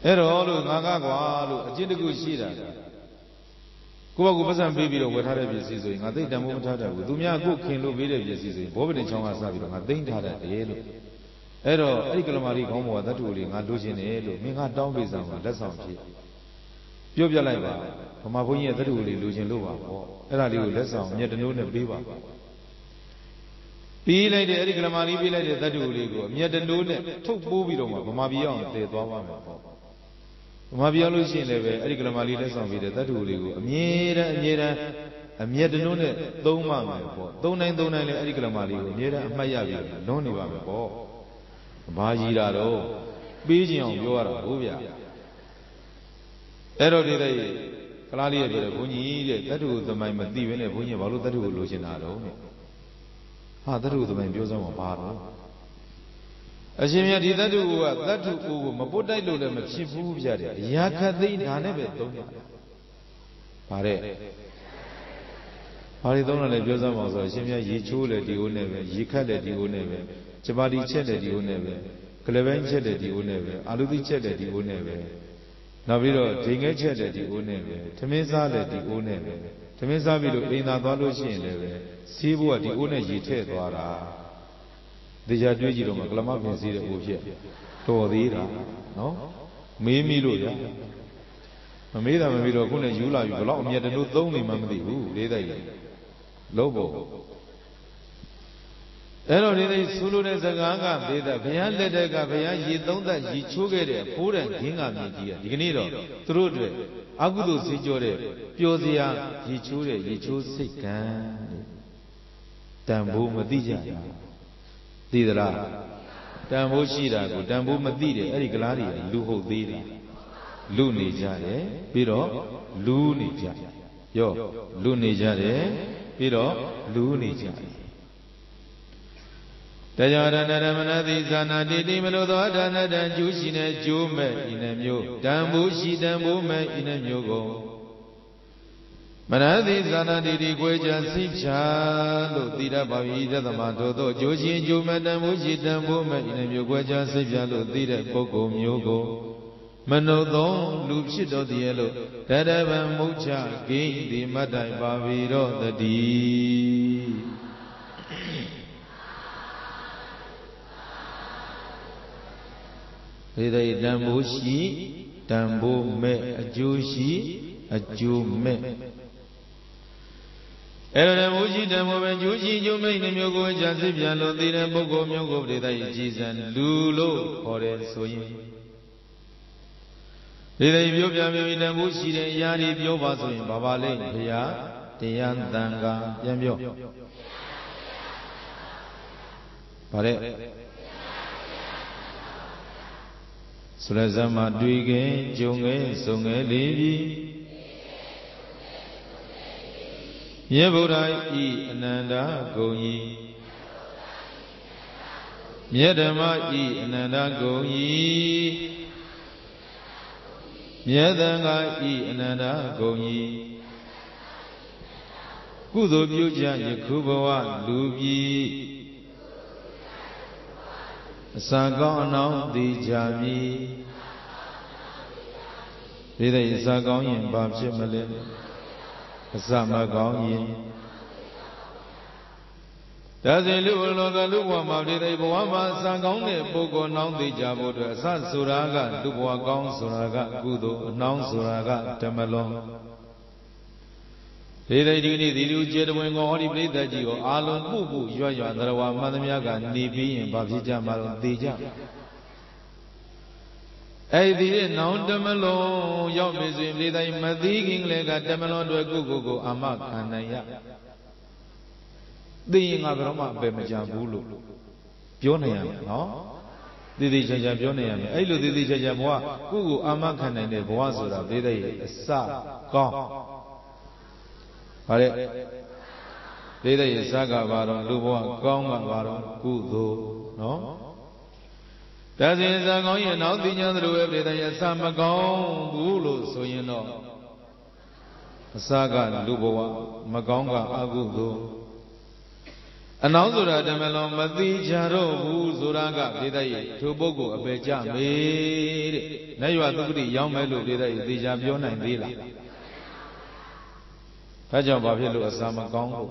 Ero, Nagawa, Jindagu Shida. Kubasan baby over Harabi season, I think the moment Dumia cook can look very season, Bobby Chonga Savi, I think had a yellow. Ero, Economari Homo, that will in a Lucian Elo, Minga down with them, that's all. Jobia Lava, from Mabunia, that will Lucian Lua, Eradi, that's all, yet known a beaver. Be like the Economari, be like that will go, yet the noon, took Bobby Roma, Mabion, they thought. Mabialucin level, Economali lesson with that will go. A mere noon, don't nine Economali, near Mayavi, no Niva, Bajirado, Bijion, you are a Bubia. Ero did Clalia, Buni, that was the my Madivan, a Bunya Balu, that will Lucinado. Ah, that was the my Biosan of Paro. As you did that to Maputa, Chifu, Yakadi, Nanebe, Pare. Paridona Lebiosa was a Shimia Yichu, the Uneve, Yika, the Uneve, Chabadi Ched, the Uneve, Cleven Ched, the Uneve, Aludi Ched, the Uneve, နောက်ပြီးတော့ဂျိမ်ငဲချက်တဲ့ဒီအိုးနဲ့ပဲထမင်းစားတဲ့ဒီအိုးနဲ့ပဲထမင်းစားပြီးလို့အိမ်သာသွားလို့ရှိရင်လည်းပဲစီးဖို့ကဒီအိုးနဲ့ရေထည့်သွားတာတရားတွေးကြည့်တော့မှကလမပင်စီးတဲ့အိုးဖြစ်တော်သေးတာနော်မေးမိလို့ရမမေးတာမမေးတော့ခုနဲ့ယူလာပြီဘလောက်အမြတ်တလို့သုံးနေမှမသိဘူးလေးတိုက်လုံးဖို့အဲ့တော့ဒီဆိုလိုတဲ့စကားကဒေသဘုရားလက်ထက်ကဘုရားရေသုံးသက်ရေချိုးခဲ့တဲ့ဖိုးတဲ့ဂင်းကမြင့်ကြီးကဒီကနေ့တော့သူတို့အတွက်အကုသိုလ်စေကြောတဲ့ပျော်စရာရေချိုးတဲ့ရေချိုးစိတ်ကံတန်ဖိုးမသိကြဘူးသိသလားတန်ဖိုးရှိတာကိုတန်ဖိုးမသိတယ်အဲ့ဒီကလားတွေလူဟုတ်သေးတယ်လူနေကြတယ်ပြီးတော့လူနေကြရောလူနေကြတယ်ပြီးတော့လူနေကြတယ်တရားရဏရမဏတိဇာနာတိတိမလို့သောဒါနတံကျူးရှိနေကျိုးမဲ့ဤနှမျိုးတန်ဖိုးရှိတန်ဖိုးမဲ့ဤနှမျိုးကိုမနတိဇာနာတိတိကိုကြစိတ်ချလို့သိတတ်ပါ၏တသမထို့သောကျိုးရှိကျိုးမဲ့တန်ဖိုးရှိတန်ဖိုးမဲ့ဤနှမျိုးကိုကြစိတ်ချလို့သိတဲ့ပုဂ္ဂိုလ်မျိုးကိုမနုသောလူဖြစ်တော်တည်းလို့တရဗံမုတ်ချဂိတိမတ်တိုင်ပါပြီတော့တည်းဒီတဲ့တန်ဖိုးရှိတန်ဖိုးမဲ့အကျိုးရှိအကျိုးမဲ့အဲ့ဒါတန်ဖိုးရှိတန်ဖိုးမဲ့အကျိုးရှိအကျိုးမဲ့နှမျိုးကိုအကြံစစ်ပြန်လို့သိတဲ့ပုဂ္ဂိုလ်မျိုးကိုဒီတဲ့ကြည်စံလူလို့ခေါ်တယ်ဆိုရင်ဒီတဲ့ပြောပြပြီးတန်ဖိုးရှိတဲ့အရာတွေပြောပါဆိုရင်ဘာပါလဲဘုရားတရားသံဃာပြန်ပြောဗါတဲ့ဆိုရဇမတွေ့ခင်ကြုံခဲ့စုံခဲ့လေပြီမြေဗုဒ္ဓဤအနန္တဂုံဤမြေဓမ္မဤအနန္တဂုံဤမြေသံဃာဤအနန္တဂုံဤကုသိုလ်ပြုကြယခုဘဝလူပြည်အစာကောင်းအနောင်သိကြမည်ဒီတဲ့အစာကောင်းရင်ဘာဖြစ်မလဲအစာမကောင်းရင်ဒါဆိုလူလောကလူဘဝမှာဒီတဲ့ဘဝမှာအစာကောင်းတဲ့ပုဂ္ဂိုလ်နောင်သိကြဖို့အတွက်အစဆိုတာကလူဘဝကောင်းဆိုတာကကုသိုလ်အနောင်ဆိုတာကဓမ္မလွန်ဒီတဲ့ဒီနေ့ဒီလူကျေတဝင်ကောဟောဒီပြိဿကြီးကိုအာလုံးပုပုရွရွသရဝမှန်သမျှကနေပြီးရင်ဘာဖြစ်ကြမှာတော့သိကြအဲ့ဒီနောင်ဓမ္မလွန်ရောက်ပြီဆိုရင်ပြိဿကြီးမသိခင်လည်းကဓမ္မလွန်တွေကုကိုအာမခံနိုင်ရသိရင်ငါဘယ်တော့မှအပယ်မကြဘူးလို့ပြောနိုင်ရမယ်နော်သေသေးချာချာပြောနိုင်ရမယ်အဲ့လိုသေသေးချာချာဘဝကိုအာမခံနိုင်တဲ့ဘဝဆိုတာပြိဿကြီးအစကောင်းဗါတဲ့ဒေသရဲ့စကားပါတော့လူဘဝကောင်းကပါတော့ကုသိုလ်နော်ဒါစဉ်စကောင်းရဲ့နောက်သိညာသလိုပဲဒေသရဲ့စမကောင်းဘူးလို့ဆိုရင်တော့အစကလူဘဝမကောင်းကအကုသိုလ်အနောက်ဆိုတာဓမ္မလွန်မသိကြတော့ဘူးဆိုတာကဒေသရဲ့ထိုပုဂ္ဂိုလ်အပေကြမေတဲ့နတ်ရွာသုတိရောက်မဲ့လို့ဒေသရဲ့သိကြပြောနိုင်သေးလားဒါကြောင့်ဘာဖြစ်လို့အစာမကောင်းဘူး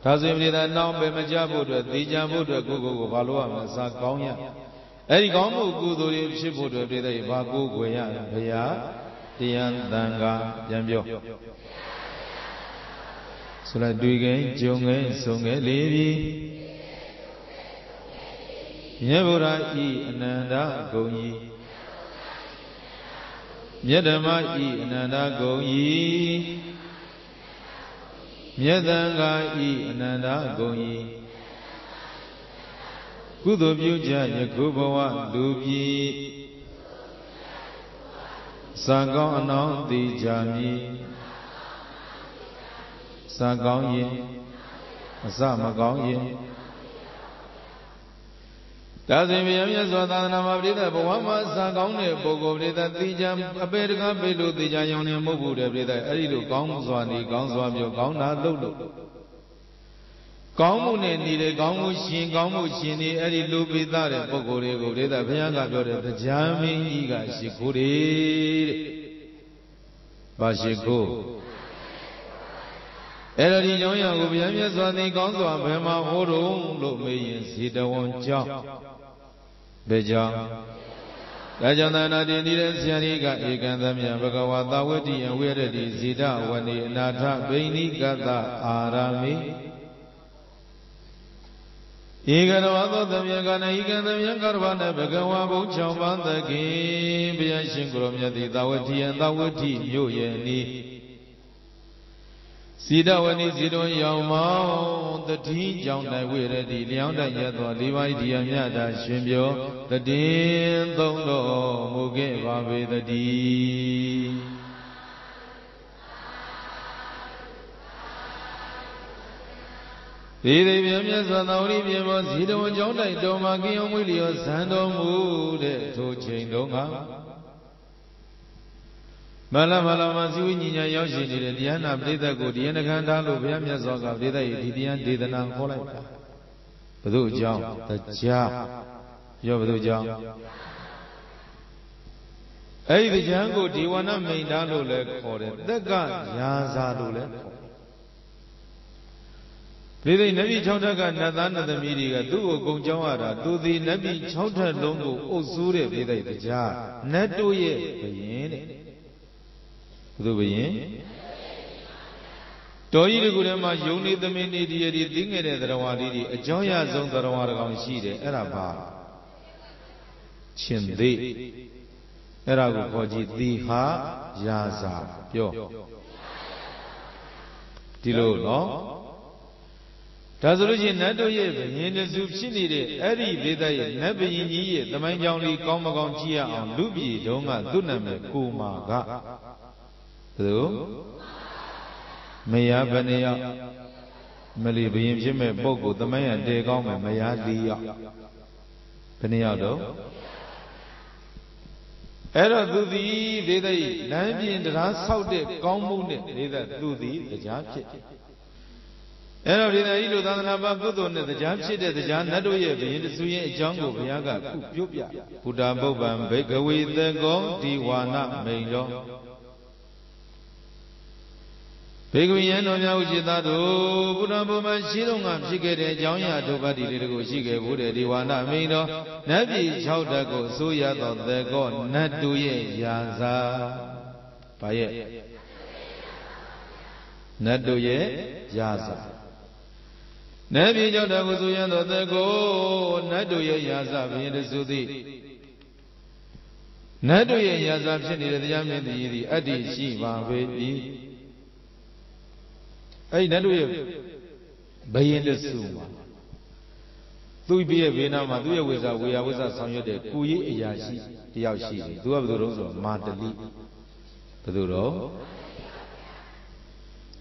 ဒါဆိုရင်ဒီနောင်ပဲမကြဖို့အတွက်သိကြဖို့အတွက်ကိုဘာလို့ရမလဲအစာကောင်းရအဲ့ဒီကောင်းမှုကုသိုလ်တွေဖြစ်ဖို့အတွက်ပြည်တဲ့ဘာကိုကိုရဘုရားတရားသံဃာပြန်ပြောဆိုလိုက်တွေ့ခင်ကြုံခင်ဆုံခင်လေပြီမြေဗုဒ္ဓဤအနန္တဂုံဤမြေဓမ္မဤအနန္တဂုံဤမြေသံဃာဤအနန္တဂုံဤကုသိုလ်ပြုကြယခုဘဝလူပြည်စာကောင်းအနောင်သိကြမည်စာကောင်းရင်အစမကောင်းရင်ဒါဆိုရင်မြတ်စွာသာသနာမှာပြိဿဘဝမှာစာကောင်းတဲ့ပုဂ္ဂိုလ်ပြိဿသိကြအပေတကားပေလို့သိကြရောင်နေမဟုတ်ဘူးတဲ့ပြိဿအဲ့ဒီလိုကောင်းစွာနေကောင်းစွာပြောကောင်းတာလုပ်လို့ကောင်းမှုနဲ့နေတဲ့ကောင်းမှုရှင်နေအဲ့ဒီလူပိသတဲ့ပုဂ္ဂိုလ်တွေကိုပြိဿဘုရားကပြောတဲ့တရားမင်းကြီးကရှိခိုးတယ်တဲ့ ဘာရှိခိုးအဲ့တော့ဒီကြောင့်ရကိုဗျာမြတ်စွာဘုရားကောင်းစွာဘယ်မှာဟောတော့လို့မေးရင်ဇေတဝန်ကြောင့်ဘယ်ကြောင့်ဒါကြောင့်သာနာတင်နေတဲ့ဆရာကြီးကဧကံသမယဘဂဝါသဝတ္တိယဝိရတိဇေတဝဏိအနာထဗိနိကတအာရမိဧကရဝသောသမယကနဧကံသမယကရဝနဘဂဝါဘုံ6ပါးသခင်ဘုရားရှင်ကိုရောမြတ်တိသဝတ္တိယသဝတ္တိမြို့ရဲ့နီးစီတဝဏိစီတော်ရောင်မောင်းတတိကြောင့်၌ဝိရတိလျောင်းတရသော၄ပါးဒီယမြတ်တာရှင်ပြောတည်သုံးတော်မူခဲ့ပါပေတည်းဒီသိမြတ်မြတ်စွာသောရိပြေဘောဇီတော်ကြောင့်၌တော်မှာကိယုံမွေလျောဇံတော်မူတဲ့ထိုချိန်တုန်းကမလမလမစီဝိညာဉ်ရောက်ရှိနေတဲ့တရားနာပရိသတ်ကိုတရားနှခမ်းထားလို့ဘုရားမြတ်စွာကပရိသတ်ရဲ့ဒီတရားဒေသနာခေါ်လိုက်တာဘု து အကြောင်းတရားပြောဘု து အကြောင်းအဲ့ဒီတရားကိုဒီဝဏမိန်ထားလို့လည်းခေါ်တယ်တက်ကရာဇာလို့လည်းခေါ်တယ်ပရိသတ်နဗီ6ထက်ကနတ်သားနတ်သမီးတွေကသူ့ကိုကုံကြောင်းရတာသူသည်နဗီ6ထက်လုံးကိုအုပ်စိုးတဲ့ပရိသတ်တရားနတ်တို့ရဲ့ဘယင်တဲ့ဘုသူဘယင်တော်ကြီးတကူထဲမှာယုံနေသမင်းနေဒီရည်သိငယ်တဲ့သရဝါလေးတွေအကြောင်းရဆုံးသရဝါတကောင်ရှိတယ်အဲ့ဒါပါရှင်သေးအဲ့ဒါကိုခေါ်ကြည့်သီဟာရာဇာပြောဒီလိုနော်ဒါဆိုလို့ရှိရင်နတ်တို့ရဲ့ဘယင်တစုဖြစ်နေတဲ့အဲ့ဒီဒေသရဲ့နတ်ဘယင်ကြီးရဲ့သမိုင်းကြောင်းလေးကောင်းမကောင်းကြည့်ရအောင်လူပြည်တုံးကသူ့နာမည်ကိုမာကဘယ်လိုမယားဘယ်နှယောက်မလီဘယင်ဖြစ်မဲ့ပုဂ္ဂိုလ်သမိုင်းရတဲကောင်းမယ်မယား၄ယောက်ဘယ်နှယောက်တော့အဲ့တော့သူသည်ဒေသဤလမ်းပြင်တရားဆောက်တဲ့ကောင်းမှုနဲ့ဒေသသူသည်တရားဖြစ်အဲ့တော့ဒေသဤလိုသာသနာ့ဘာကုသိုလ်နဲ့တရားဖြစ်တဲ့တရားနတ်တို့ရဲ့ဘယင်တဆူရဲ့အကြောင်းကိုဘုရားကခုပြုပြဘုဒ္ဓဘုဗ္ဗံဘေကဝေသကောဒီဝါနမိန်တော်ဘေကဝိယံတော်များဥจิตတို့ဘုရားဘုမရှိတော်ကဖြစ်ခဲ့တဲ့အကြောင်းအရာဒုက္ခတိလေးတွေကိုရှိခဲ့ဘူးတဲ့ဒီဝါနမိန်တော်နတ်ပြည်6ဓာတ်ကိုအစိုးရသောသကောနတ်တို့ရဲ့ရာဇာဘာရဲ့နတ်တို့ရဲ့ရာဇာနတ်ပြည်6ဓာတ်ကိုအစိုးရသောသကောနတ်တို့ရဲ့ရာဇာဘုရင်တစုသည်နတ်တို့ရဲ့ရာဇာဖြစ်နေတဲ့တရားမြတ်တည်းသည်အတ္တိရှိပါပေ၏အဲ့ဒီနတ်တို့ရဲ့ဘယင်တစုမှာသူ့ပြည့်ရဲ့ဘေးနားမှာသူ့ရဲ့ဝိဇ္ဇာဝေယဝိဇ္ဇာဆောင်ရွက်တဲ့ကိုကြီးအရာရှိတယောက်ရှိတယ်သူကဘယ်သူတော့ဆိုမာတလိဘယ်သူတော့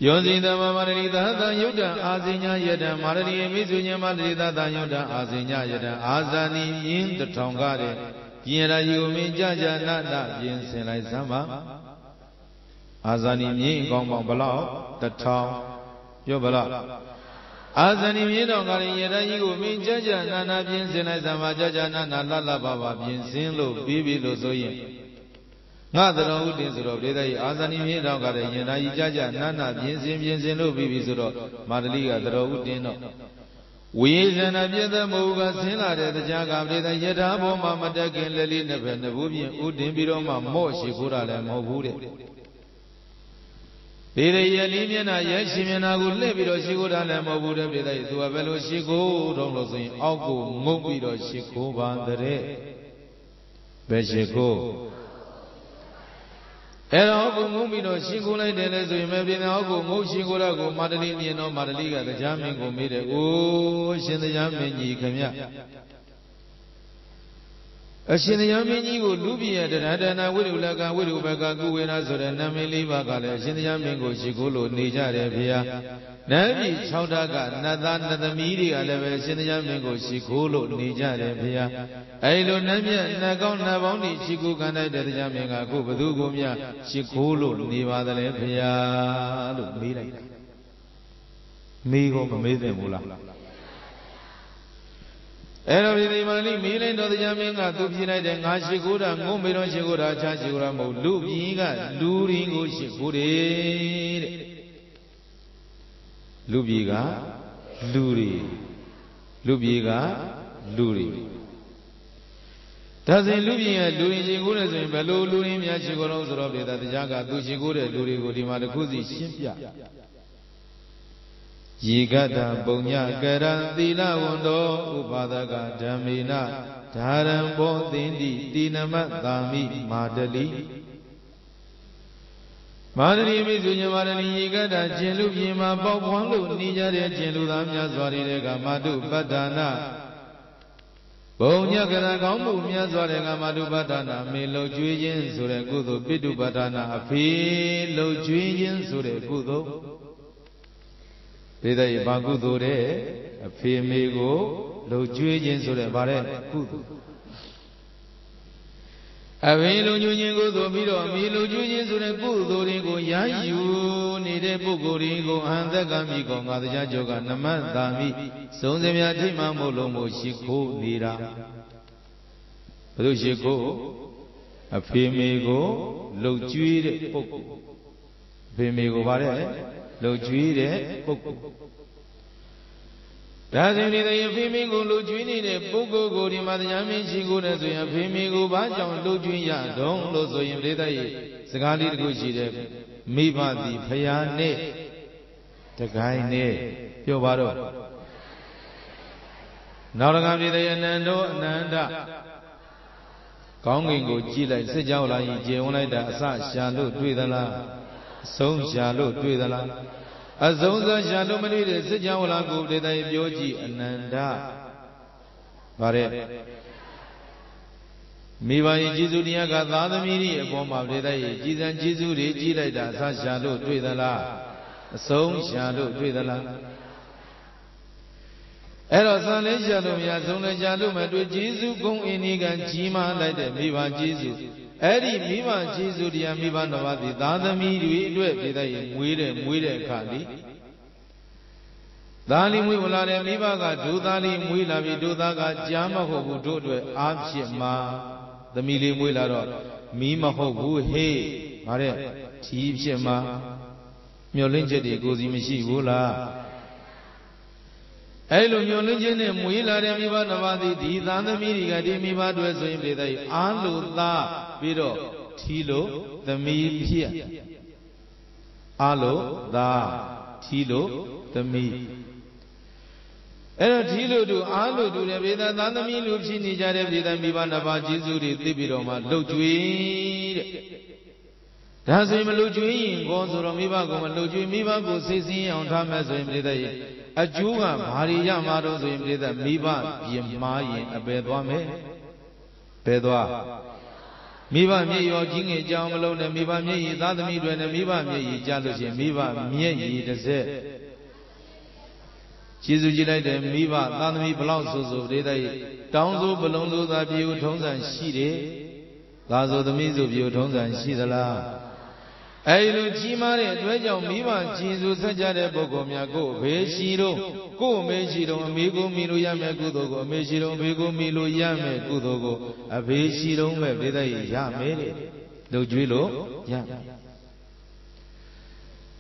ယောဇိတမမာရဏိသာသယုတ်တံအာဇိညာယတံမာရဏိမိစုညမာတိသာသယုတ်တံအာဇိညာယတံအာဇာနိယင်းတထောင်ကားတဲ့ပြင်ရာယူမင်းကြကြနာနာပြင်ဆင်လိုက်စမ်းပါအာဇာနိမြင်းအကောင်ပေါင်းဘလောက်တထောင်ပြောဗလားအာဇာနိမြေတော်ကလည်းရတကြီးကိုမင်းကြကြနာနာပြင်ဆင်လိုက်သမာကြကြနာနာလှလှပပပြင်ဆင်လို့ပြီးပြီလို့ဆိုရင်ငါသတော်ဥတင်ဆိုတော့ဒေသကြီးအာဇာနိမြေတော်ကလည်းရတကြီးကြကြနာနာပြင်ဆင်လို့ပြီးပြီဆိုတော့မာတလိကသတော်ဥတင်တော့ဝိဇဏပြည့်သမုကဆင်းလာတဲ့တရားကဒေသယထာဘောမှာမတက်ခင်လက်လေးနှစ်ဖက်နှစ်ဘူးပြင်ဥတင်ပြီးတော့မှမော့ရှိခိုးတာလည်းမဟုတ်ဘူးတဲ့ဒေရရလေးမျက်နှာရဲရှင်မျက်နှာကိုလှည့်ပြီးတော့ရှိခိုးတာလည်းမဟုတ်ဘူးတဲ့ပြည်သားကြီးသူကဘယ်လိုရှိခိုးတော့လို့ဆိုရင်အောက်ကိုငုတ်ပြီးတော့ရှိခိုးပါတဲ့ဘယ်ရှိခိုးအဲ့တော့အောက်ကိုငုတ်ပြီးတော့ရှိခိုးလိုက်တယ်လေဆိုရင်ပြည်သားအောက်ကိုငုတ်ရှိခိုးတာကိုမာတလိမြင်တော့မာတလိကတရားမင်းကိုမေးတယ်အိုးရှင်တရားမင်းကြီးခင်ဗျအရှင်တရားမင်းကြီးကိုလူပြည်ရဲ့တရားဒါနဝိရုလကဝိရုဘကကုဝေနဆိုတဲ့နာမည်၄ပါးကလည်းအရှင်တရားမင်းကိုရှိခိုးလို့နေကြတယ်ဗျာနတ်ပြည်6ဓာတ်ကနတ်သားနတ်သမီးတွေကလည်းပဲအရှင်တရားမင်းကိုရှိခိုးလို့နေကြတယ်ဗျာအဲဒီလိုနတ်မြတ်နတ်ကောင်းနတ်ပေါင်းတွေရှိခိုးခံတဲ့တရားမင်းကအခုဘသူကိုများရှိခိုးလို့နေပါသလဲဗျာလို့မေးလိုက်တာမေးကောမမေးသင့်ဘူးလား Every money, million of the Yaminga, to be like an Ashigura, Mumiro Shigura, Chashigura, Lubiga, Luringo Shigure. Lubiga, Luri. Lubiga, Luri. Doesn't Lubia, Luri Shigura, Belu, Lurim Yashigoro, that the Jaga, Dushigura, Luri, Godimakuzi, Shipya. Yigata Bonya Gara Dila Wondo Upadaga Jamina Tarambo Dindi Dinama Dami Madali Madali Mizunya Madali Yigata Jelu Yima Bobwalu Nijare Jelu Damya Zwarega Madu Badana Bonya Gara Gamu Miazwarega Madu Badana Melo Juijin Sure Gudu Bidu Badana Afi Lo Juijin Sure Gudu Pida Bagudu re, a Femigo, Lo Juijin Sure Bare, Gudu. Avelo Union Gudu Milo, Milo Juijin Sure Gudu, Rigo, Yayu, Nide Bugurigo, and the Gamigo, Madajajoga, Naman Dami, Sonzemia Tima Molomo, Shiko, Nira. Shiko, a Femigo, Lo Juide, Femigo Bare. Lo juire poco. Doesn't need a femigo, lo juine, poco, go to Madame Sigura, so a femigo, Bajan, lo juia, don't lo so in the Sagali Gushi, Miba di Payane, the guy ne, Yobaro. Naragami the Nando, Nanda. Kongingo, Gila, Sejaula, Jeonida, Sa, Shalo, Twidala. Song Shalo, Twidala. As those are Shalo Mari, Sejawala go to the Yoji and Nanda. Bare Miva Jizunia got the other media, a bomb of the day, Jizan Jizu, Jilada, Shalo, Twidala. Song Shalo, Twidala. Erosan Shalo, Yazona Shalo, Madu Jizu, Gong Inigan, Jima, like the Miva Jizu. Eddie Miva Jizu, the Amiba Navati, Dadami, do it, Muide Kali. Dali Mula, Mivaga, do Dali, Mula, do Daga, Jama Hobu, do it, Abshima, the Mili Mula, Mima Hobu, Hey, Mare, Chief Shema, Miolinjedi, Gozimishi, Wula. Elo Miolinjene, Muila, Miva Navati, the Miriga, Dimiva, do as in the Alu Da. Biro, Tilo, the me here. Alo, da, Tilo, the me. Ero Tilo do Alo do the Veda, the me loops in each other, the Mivana Jizuri, Tibiroma, Lojuid. Does him Lojuin, goes to Mivago, Loju, Mivago, Sisi, on Tamas, a Juga, Maria Maros, the Miva, Yamai, a Bedwame, Bedwa. Miva me or Jing Jam alone and Miva me, that me when a Miva me, Jalusi, Miva me, the set. Chizujila, Miva, that me belongs to the down to belong to the view tones and sheet. That's the means of your tones and sheet. Elo Chimare, Dwell Miva, Chizu Sajare Bogomia go, Veshiro, go Meshiro, Migo Milu Yame Gudogo, Meshiro, Migo Milu Yame Gudogo, a Veshiro Mevida Yame, Dojilo, Yam.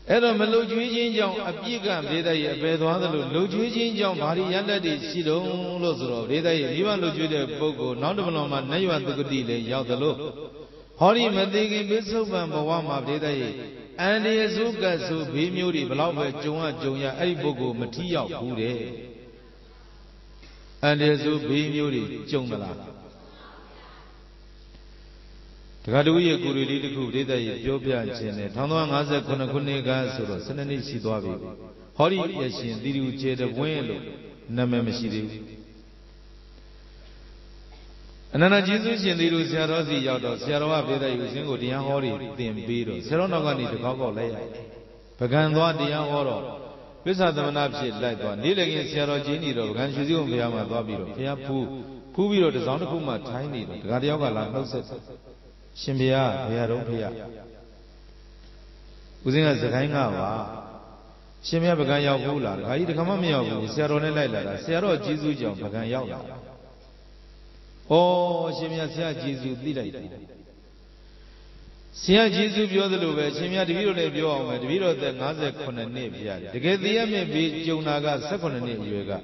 Elo Melojuin Jong, a Piga, Veda, a Bedwanda, Lojuin Jong, Mariana de Sido, Lozro, Veda, Ivan Lojude Bogo, Nondamaloma, Nayuan the Gudile, Yaudalo. Hori Madigi Bisoban Bawama Deda, and the Azuka so be muty, Blava, Joa, Aribogo, Matia, Bude, and the Azu be muty, Jongala. Tagaduya Guri Deda, Ethiopia, Chene, Tanuan Aza Konakuniga, Suro, Senani Sidwabi, Hori Yashin, Didu Jeda, Welo, Namamashidi. Anana Jesus in the Luciarosi Yado, Sierra Veda using Odian Hori, the Embido, Seronogani to Coco Lay. Pagandua Dian Horo. This are the Manapsi like one. Dealing in Sierra Geniro, Ganshizu, Viama Babiro, Pia Pubiro, the Zonakuma, Tiny, Gadioga, Landoset, Shimbia, Piaropia. Using as the Kaingawa. Shimia Bagaya Hula, I eat a Kamamia, Sierra Nella, Sierra Jesus, Pagan Yaga. 哦，前面写基督地来的，写基督标的路呗，前面这边来标我们，这边在50可能那边，这个第一面比就那个10可能那一个，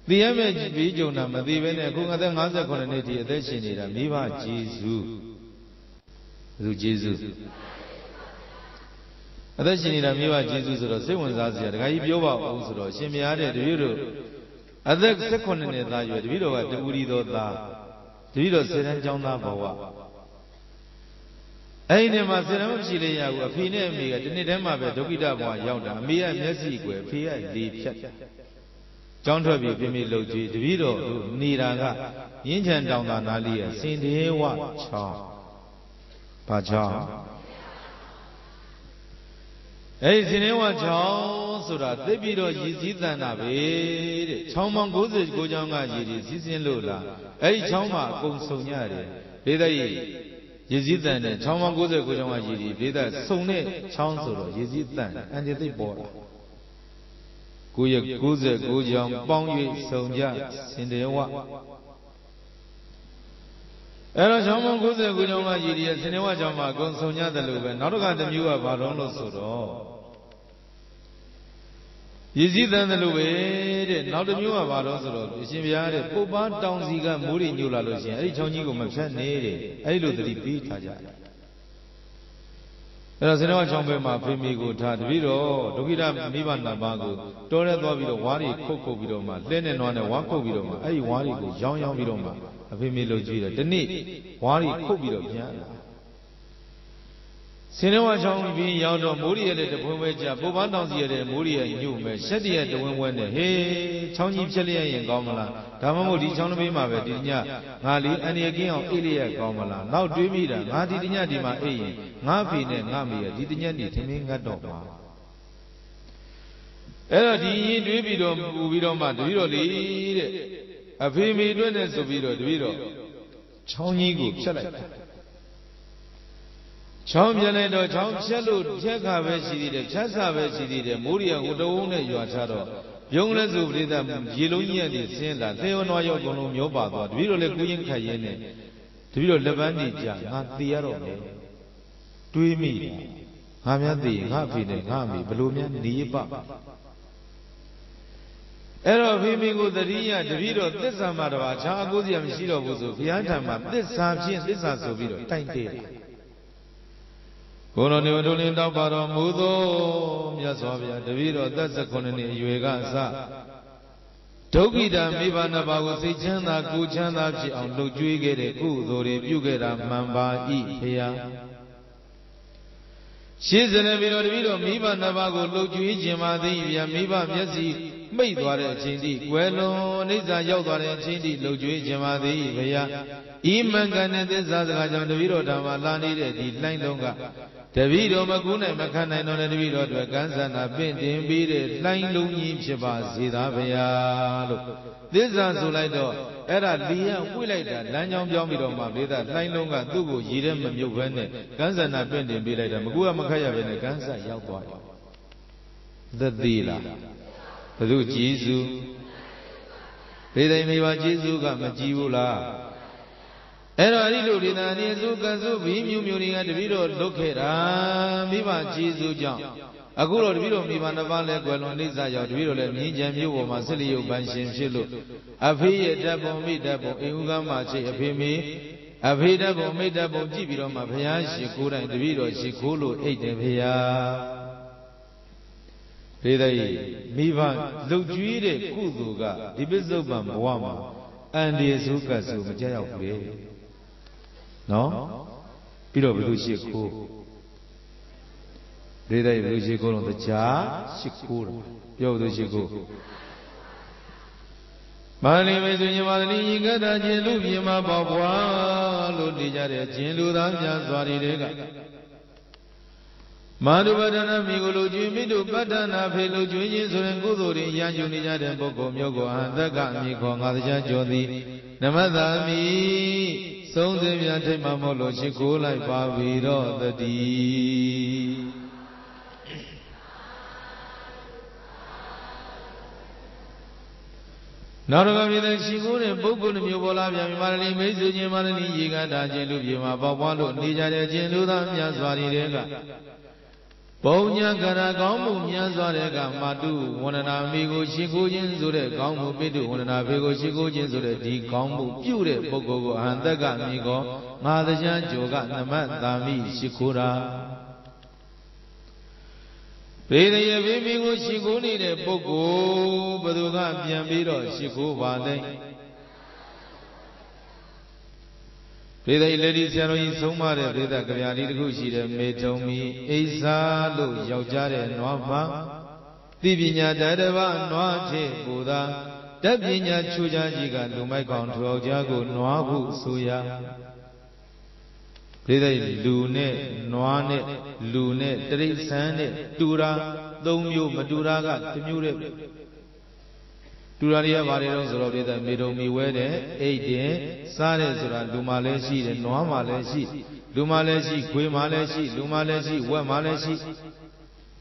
第一面比就那么第一面呢，可能在50可能那地在心里了，没把基督，是基督。在心里了，没把基督说了，谁问啥子呀？这个一标吧，我说了，前面的这边路，在10可能那大约，这边路啊，这屋里头大。这里头虽然讲那不话，哎，你嘛虽然不是那样，我偏呢没个，今天嘛别都给他话要的，没也没试过，偏也离偏。讲出来偏没漏嘴，这里头你那个以前长到哪里啊？身体话强，把强。哎，身体话强，说了，这边头一直在那边的，长忙过日过讲啊，一直新鲜路了。哎，长嘛公送伢的，别的一直在呢，长忙过日过讲啊，一直别的送呢长寿了，一直在，俺就得播了。过日过日过讲帮月送伢身体话。哎，那长忙过日过讲啊，一直身体话长嘛公送伢的路呗，哪都看得有啊，把龙路说了。一直在那路呗的，哪都没有办法了，是咯。先别的，不把当时个木里牛拉路线，哎，长几个没骗你的，哎，路这里比他家。那现在我长辈嘛，非美国他这边咯，都给他没办法把个，多来多比咯，瓦里扣比咯嘛，来年暖的瓦扣比咯嘛，哎，瓦里个样比咯嘛，非美路追了，真的瓦里扣比咯偏了。现在我常边要着木里的这朋友家，不把当时的木里的牛买，实地的问问的，嘿，长期偏连也搞么啦？他们木里长了没嘛呗？地伢，俺里俺也跟样一里也搞么啦？老对面的，俺地伢地嘛哎，俺非呢俺没地伢地天天俺懂嘛。哎，第一对比着不比着嘛？对着里的，啊，非没对呢是比着对着，长期个偏来。长偏来着，长偏路偏咖啡西的，偏沙啡西的，木里我都往那远查着，用来做不的，一路年的现在，台湾那要公路苗把多，对着来古人开业呢，对着日本的家，俺第二了呢，对面，俺们的，俺非的，俺们不露面泥巴。哎，那非美国的人呀，这边着第三嘛的话，像国际上西了不是，非常他妈第三片第三手边着带对了。ကိုယ်တော်နေဝထုံးလင်းတောက်ပါတော်မူသောမြတ်စွာဘုရားတပည့်တော်သက်19နှစ်အရွယ်ကအစဒုက္ခိတမိဘနှစ်ပါးကိုစိတ်ချမ်းသာကိုယ်ချမ်းသာဖြစ်အောင်လှုပ်ကြွေးခဲ့တဲ့ကုသိုလ်တွေပြုခဲ့တာမှန်ပါ၏ဖေယရှင်းစနေပြီးတော့တပည့်တော်မိဘနှစ်ပါးကိုလှုပ်ကြွေးခြင်းပါသည်ဗျာမိဘမျက်စိမိတ်သွားတဲ့အချိန်ထိကွယ်လွန်အနိစ္စရောက်သွားတဲ့အချိန်ထိလှုပ်ကြွေးခြင်းပါသည်ဗျာဤမင်္ဂန်တဲ့သစ္စာစကားကြောင့်တပည့်တော်ဓမ္မလာနေတဲ့ဒီလှိုင်းလုံးကတပည့်တော်မကူးနိုင်မခံနိုင်တော့တဲ့တပည့်တော်အတွက်ကန်းဆန္ဒပင့်တင်ပြီးတဲ့လှိုင်းလုံးကြီးဖြစ်ပါစေသာဗျာလို့သစ္စာဆိုလိုက်တော့အဲ့ဒါလီယဝိလိုက်တာလမ်းကြောင်းပြောင်းပြီးတော့မှဒေသလှိုင်းလုံးကသူ့ကိုရည်တဲ့မမြုပ်ဘဲနဲ့ကန်းဆန္ဒပင့်တင်ပေးလိုက်တာမကူကမခတ်ရဘဲနဲ့ကန်းဆရောက်သွားတယ်သက်သေးလားဘုသူကျေးဇူးဒေသိမိဘကျေးဇူးကမကြည့်ဘူးလားအဲ့တော့အဲ့ဒီလိုဒေသအနေစုကစုဘီမျိုးမျိုးတွေကတပည့်တော်လွတ်ခဲ့တာမိဘကျေးဇူးကြောင့်အခုတော့တပည့်တော်မိဘနှစ်ပါးလဲကွယ်လွန်အိဋ္ဌာရောက်တပည့်တော်လဲမြင်းချံမြို့ပေါ်မှာဆက်လျုပ်ပန်းရှင်ဖြစ်လို့အဖေရဲ့ဓာတ်ပုံမိဓာတ်ပုံအိမ်ဦးကမ်းမှာချိတ်အဖေမေအဖေဓာတ်ပုံမိဓာတ်ပုံကြည့်ပြီးတော့မှဘုရားရှိခိုးတိုင်းတပည့်တော်ရှိခိုးလို့အိတ်တယ်ဖေယာဒေသကြီးမိဘလှုပ်ကြွေးတဲ့ကုသိုလ်ကဒီပစ္စုပန်ဘဝမှာအန္တရာယ်စုကစုမကြောက်ရောက်ဘူးလေနော်ပြီးတော့ဘယ်လိုရှိခိုးဒေသဘယ်လိုရှိခိုးတော့တရားရှိခိုးတာပြောဘယ်လိုရှိခိုးမာလီမေဆိုရင်မာလီဤကတခြင်းလူပြင်မှာပေါ့ဘွားလို့နေကြတဲ့ခြင်းလူသားများစွာတွေကမာတုပဒနာမိကိုလူကျွေးမိတုပဋ္ဌာနာဖေလူကျွေးခြင်းဆိုရင်ကုသိုလ်တွေရယူနေကြတဲ့ပုဂ္ဂိုလ်မျိုးကိုအဟံသက္ကအမိခေါ်ငါတရားကြောသည်နမသာမိသုံးသိမြတ်ထိတ်မှမို့လို့ရှိခိုးလိုက်ပါပြီတော့တည်း Naragami Shigure, Bokun, Mubola, Marley, Mezu, Marley, Yiga, Jelu, Yuma, Babalo, Nija, Jeluda, Yazwari Rega. Bonya Gara, Gamu, Yazarega, Madu, one and amigo, Shigujin Zure, Gamu, Bidu, one and amigo, Shigujin Zure, Di Gamu, Pure, Bogo, and the Gamigo, Madajan, Joga, Naman, Dami, Shikura. Pede Vigo Shiguni, the Bogo, Baduga, Yambiro, Shiku, Vale. Pede ladies and Somare, Peda Gayani, Gushi, Metomi, Esa, Lu, Yaujare, Noama, Divinia, Dadeva, Noate, Buddha, Davinia, Chujajiga, Lumaikon, Jago, Noabu, Suya. Pede Lune, Noane, Lune, Trisane, Dura, Domio, Maduraga, Timure. Duraria Varios of the Midomi Wede, 8 Sare Zura, Lumaleshi, Noamaleshi, Lumaleshi, Quimaleshi, Lumaleshi, Wemaleshi,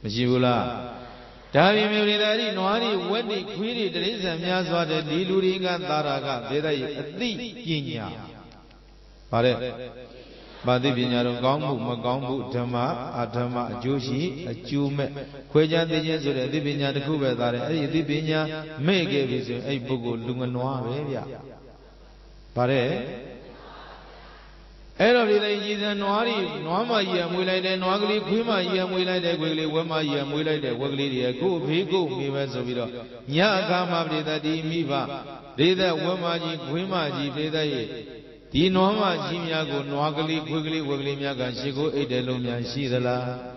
Majibula. Tavi Military, Noani, Wendy, Quiri, Teresa, Miazwa, the Diluringa, Taraga, Deda, the Pinya. Pare. Badi Vinaro Gambu, Magambu, Tama, Atama, Joshi, a Jume, Quajan the Jesu, the Divina, the Cuba, the Divina, may give his a Bugu, Lumanoa, Pare. Every day is a Noari, Noma Yam, will I then Wagli, Quima Yam, will I then Willy, Wema Yam, will I then Wagli, a good Vigo, Mivas of it. Yakama, the Miva, Reda, Wemaji, Quimaji, Reda. The Noma Jimiago, Noagli, Quigley, Wiggly Miaga, Shigo, Edelumia, Shidala.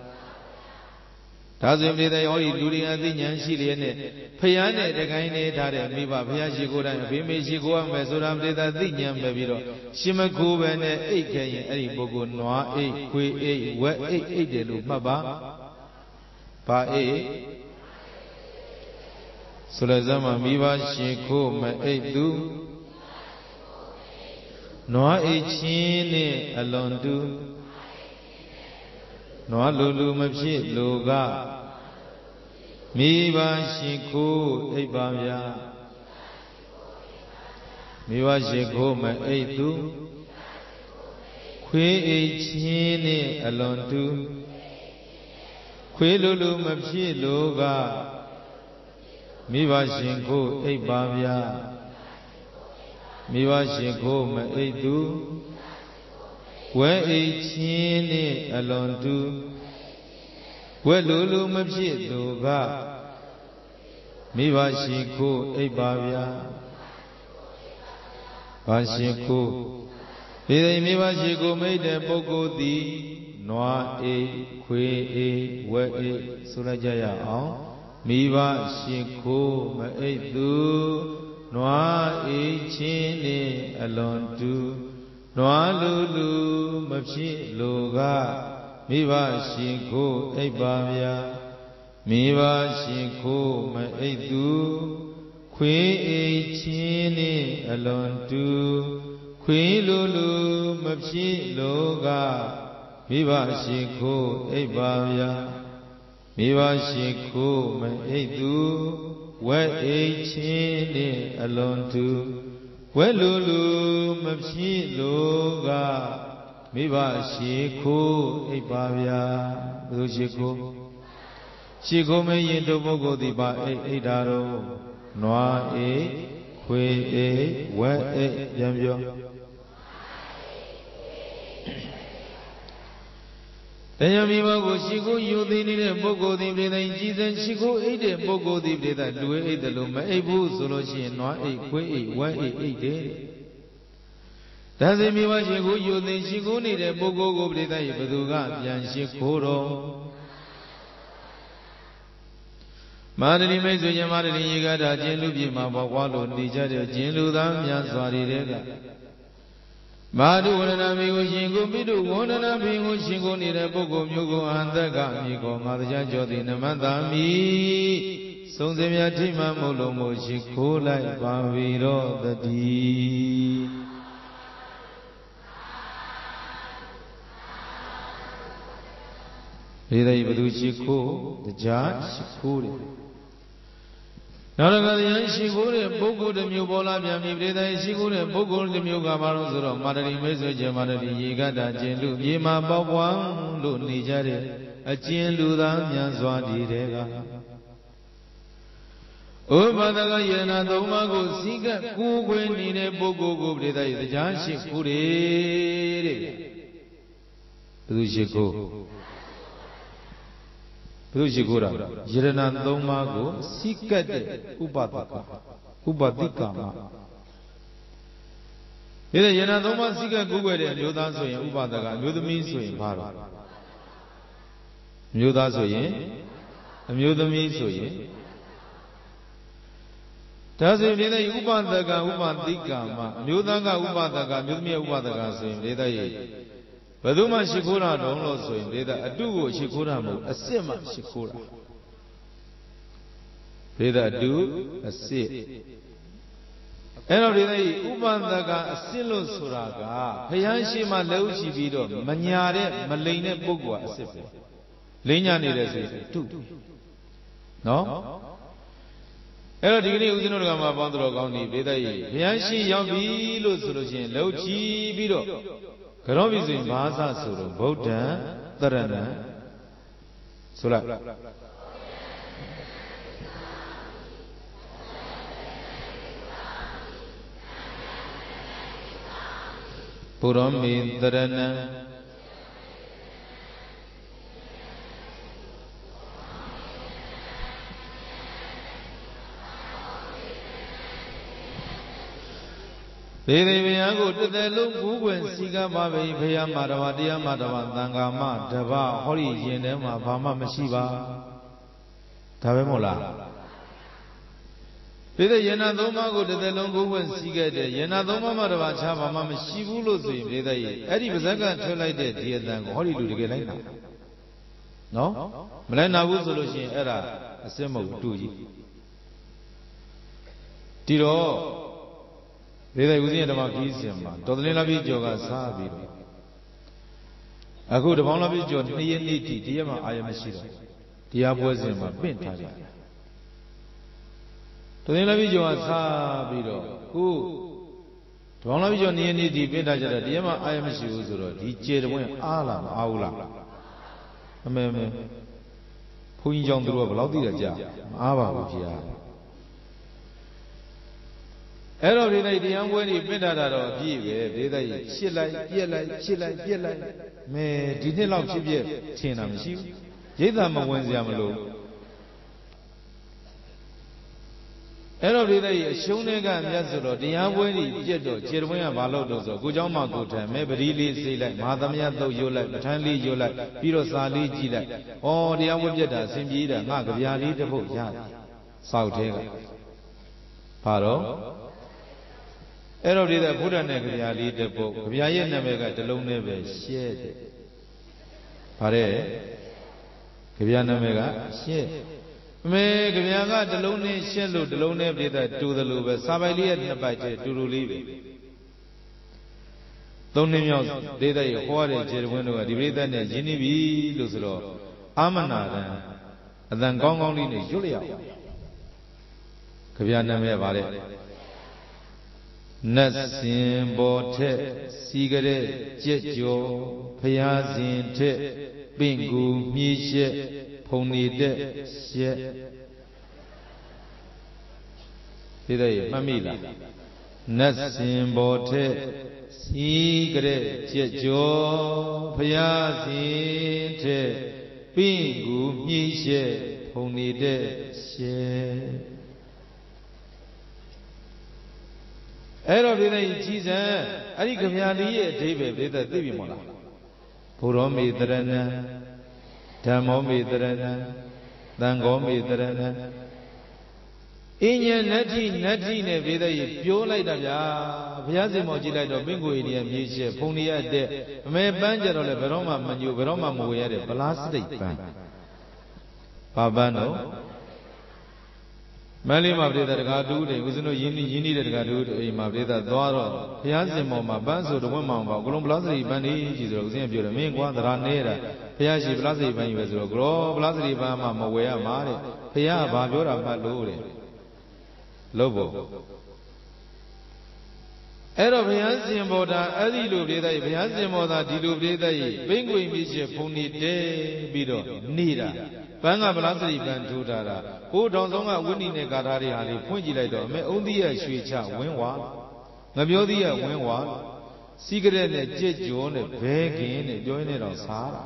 Doesn't be the only Ludi and the Yanshilian, Payane, the Gaine, Tare, Miva, Piachigo, and Pimishigo, and Mesuram, the Dinian Babiro, Shimaku, and Ake, Eribogo, Noa, A, Que, A, Wet, A, Delu, Maba, Pa A. Solazama, Miva, Shiko, Ma, A, Do. Noa Echine Alondu Noa Lulu Mapshi Loga Miva Shiko Ebamya Miva Shiko Ma Eidu Kwe Echine Alondu Kwe Lulu Mapshi Loga Miva Shiko Ebamya Miva Shiko Ma Eidu We Echine Alondu We Lulu Mapshi Loga Miva Shiko Ebavya Vashiko Pide Miva Shiko made the Bogo di Noa E Kwe E We E Surajaya Miva Shiko Ma Eidu Noa Echine Alondu Noa Lulu Mapshi Loga Miva Shiko Ebamya Miva Shiko Ma Eidu Kwe Echine Alondu Kwe Lulu Mapshi Loga Miva Shiko Ebamya Miva Shiko Ma Eidu We Echine Alondu We Lulu Mapshi Loga Miva Shiko Ebavya Budu Shiko Shiko Me Yinto Bogo Diba Eidaro Noa E Kwe E We E Yambyo Tayamiba Shiko Yudini Bogo di Breda Jesus Shiko Ede Bogo di Breda Lue Ede Luma Ebu Soloshi Noa E Kwe E We E Ede Tazimiba Shiko Yudin Shiko Nide Bogo Go Breda Ibaduga Yan Shiko Ro Madani Mezu Yamadani Yigada Jinlu Bima Bawalo Nijade Jinlu Dam Yanswari Rega Madu Wanamigo Shingo Bidu, Wanamigo Shingo Nida Bogo Mugo and the Gamigo, Madaja Jodi Namandami, Sonzemia Tima Molomo Shiko like Baviro the D. Rida Ibudu Shiko, the judge Shikuri. နောက်တစ်ခါတရားရှိခိုးတဲ့ပုဂ္ဂိုလ်တစ်မျိုးပေါ်လာပြန်ပြီပရိသတ်ရှိခိုးတဲ့ပုဂ္ဂိုလ်တစ်မျိုးကဘာလို့ဆိုတော့မာတရီမိတ်ဆွေကျင်မာတရီရေကတာကျင်လူမြေမှာပေါက်ပွားလို့နေကြတဲ့အကျဉ်လူသားများစွာဒီတဲ့ကဥပဒကယေနာသုံးပါးကိုစီကပ်ကိုးကွယ်နေတဲ့ပုဂ္ဂိုလ်ကိုပရိသတ်ရဲ့တရားရှိခိုးတယ်တဲ့ဘယ်သူရှိခိုးဘယ်သူရှိခိုးတာယေရနာသုံးပါးကိုစီကပ်တဲ့ဥပဒကဥပတိကမဒီယေရနာသုံးပါးစီကပ်ကိုးကွယ်တဲ့အမျိုးသားဆိုရင်ဥပဒကအမျိုးသမီးဆိုရင်ဘာလို့အမျိုးသားဆိုရင်အမျိုးသမီးဆိုရင်ဒါဆိုရင်လေဥပဒကဥပတိကမအမျိုးသားကဥပဒကအမျိုးသမီးဥပဒကဆိုရင်လေရဲ့ဘယ်သူမှရှိခိုးတာတော့လို့ဆိုရင်လေအတုကိုရှိခိုးတာမဟုတ်အစစ်မှရှိခိုးတာလေအတုအစစ်အဲ့တော့လေဥပဒကအစစ်လို့ဆိုတာကဘုရားရှိမှလက်ဥရှိပြီးတော့မညာတဲ့မလိန်တဲ့ပုဂ္ဂိုလ်ကအစစ်ပဲလိန်ညာနေတယ်ဆိုရင်အတုနော်အဲ့တော့ဒီကနေ့ဦးဇင်းတို့ကမှပေါင်းတော်ကောင်းနေပေတဲ့ဘုရားရှိရောက်ပြီလို့ဆိုလို့ရှိရင်လှုပ်ချီပြီးတော့ကြောပြီဆိုရင်ဘာသာဆိုတော့ဗုဒ္ဓံတရဏံဆိုလိုက်ဘုရောမေတရဏံဒေဝဘုရားကိုတစ်သက်လုံးကူးကွယ်စီကပ်ပါပဲဘုရားမှာတော်တရားမှာတော်သံဃာမတပဟောဒီရင်ထဲမှာဘာမှမရှိပါဒါပဲမဟုတ်လားဒီတဲ့ယန္နာသုံးပါးကိုတစ်သက်လုံးကူးကွယ်စီကပ်တဲ့ယန္နာသုံးပါးမှာတော်ခြားဘာမှမရှိဘူးလို့ဆိုရင်ဒီတဲ့အဲ့ဒီပါဇက်ကထွက်လိုက်တဲ့ဒီအတန်ကိုဟောဒီလူတကယ်လိုက်နာနော်မလိုက်နာဘူးဆိုလို့ရှိရင်အဲ့ဒါအစစ်မဟုတ်အတူကြီးဒီတော့ဒီတဲ့ဦးဇင်းရဲ့ဓမ္မခီးစဉ်မှာတော်သလင်းလာပြီးကြော်ကစားပြီးတော့အခုတပေါင်းလာပြီးကြော်2ရက်နေ့တိတရက်မှအာရမရှိတော့တရားပွဲစဉ်မှာပင့်ထားကြတယ်တော်သလင်းလာပြီးကြော်ကစားပြီးတော့ခုတပေါင်းလာပြီးကြော်2ရက်နေ့တိပင့်ထားကြတယ်တရက်မှအာရမရှိဘူးဆိုတော့ဒီကျေတပွဲအားလားမအားဘူးလားအမေဘုန်းကြီးကြောင့်သူတို့ကဘယ်လောက်သိရကြမအားပါဘူးခင်ဗျာအဲ့တော့ဒီနေ့တရားပွဲတွေပြစ်တာတော့အပြည့်ပဲဒေသကြီးရှစ်လိုက်ပြက်လိုက်ရှစ်လိုက်ပြက်လိုက်မဲဒီနှစ်လောက်ဖြစ်ဖြစ်ထင်တာမရှိဘူးရိတ်သာမဝင်စရာမလိုအဲ့တော့ဒီနေ့အရှုံးတွေကမြတ်ဆိုတော့တရားပွဲတွေပြက်တော့ခြေတော်ကဘာလို့တော့ဆိုကိုเจ้าမကိုထံမဲပတိလေးစိတ်လိုက်မဟာသမယသုတ်ရွတ်လိုက်ပဋ္ဌာန်းလေးရွတ်လိုက်ပြီးတော့စာလေးကြည့်လိုက်ဩတရားပွဲပြက်တာအစဉ်ပြေးတာငါကြပြာလေးတစ်ပုတ်ရတယ်စောက်သေးကဘာတော့အဲ့တော့ဒီတဲ့ဘုရားနဲ့ကြပြာလေးတစ်ပုတ်ကြပြာရဲ့နာမည်ကတလုံးနဲ့ပဲရှဲတဲ့ဗါတဲ့ကြပြာနာမည်ကရှဲအမေကြပြာကတလုံးနဲ့ရှဲလို့တလုံးနဲ့ပြည့်တဲ့တူသလိုပဲစာပိုက်လေးရဲ့နှစ်ပိုက်တည်းတူတူလေးပဲသုံးနှစ်မြောက်ဒေသရဲ့ဟောတဲ့ခြေတွင်းတို့ကဒီပြိဿနဲ့ရင်းနှီးပြီလို့ဆိုတော့အာမနာတန်အတန်ကောင်းကောင်းလေးနဲ့ရွတ်လျအောင်ကြပြာနာမည်ကဗါတဲ့နတ်စင်ပေါ်ထက်စီကတဲ့ကြက်ကြော်ဖျားစဉ်ထက်ပင့်ကူမြည်ရှက်ဖုန်နေတဲ့ရှက်ဒီတဲ့မှတ်မိလားနတ်စင်ပေါ်ထက်စီကတဲ့ကြက်ကြော်ဖျားစဉ်ထက်ပင့်ကူမြည်ရှက်ဖုန်နေတဲ့ရှက်အဲ့တော့ဒီနေ့ကြီးစံအဲ့ဒီကြပြာလေးရဲ့အဓိပ္ပာယ်ပြည့်တဲ့သိပြီမို့လားဘုရောမေတရဏံဓမ္မောမေတရဏံသံဃောမေတရဏံအင်းညနတ္ထိနဲ့ပြည့်တဲ့ပြောလိုက်တာဗျာဘုရားရှင်မောကြည့်လိုက်တော့ပင်ကိုယ်ကြီးမြေရှက်ဖုန်ရတဲ့အမေပန်းကြတော့လေဘယ်တော့မှမညိုဘယ်တော့မှမဝေရတဲ့ဗလားစတိတ်ပန်းဘာပန်းတော့မန္တလေးမှာပြိဿတကားတူးတယ်ဦးဇင်းတို့ရင်းနှီးတဲ့တကားတူးတယ်အိမ်မှာပြိဿသွားတော့ဘုရားရှင်မောမှာပန်းဆိုတော့ဝင့်မအောင်ပါအကုန်လုံးဗလားစရိပန်းကြီးဆိုတော့ဦးဇင်းပြောတယ်မင်းကွာသရနေတာဘုရားရှိဗလားစရိပန်းကြီးပဲဆိုတော့ကြောဗလားစရိပန်းမှမဝယ်ရမှာတဲ့ဘုရားကဘာပြောတာမှတ်လို့တဲ့ Lobo. Ero Bhiansin Boda, Adilu Breda, Bhiansin Boda, Dilu Breda, Penguin Bishop, Pony De Bido, Nida, Banga Blasri Bantuda, who don't know winning a Gadari Ali, Punjilato, may only a Shuicha, Winwa, Nabiodia, Winwa, Secret and Jet John, begging, joining on Sara.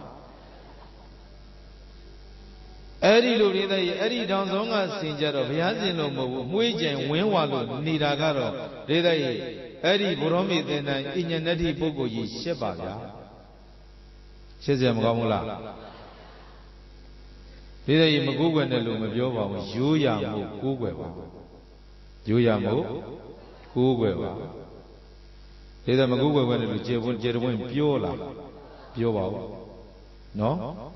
Eddie Lurida, Eddie Donzonga Sinjaro, Bhiansin Lomo, Mujan, Winwa, Nidagaro, Reda. Eddie Buromi then in a netty bogo ye Shebaya. Shezam Gamula. Either in Maguga and the Lumabioba, Yuyamu, Gugueva. Yuyamu, Gugueva. Either Maguga went to Jerwin Piola. Pioba. No?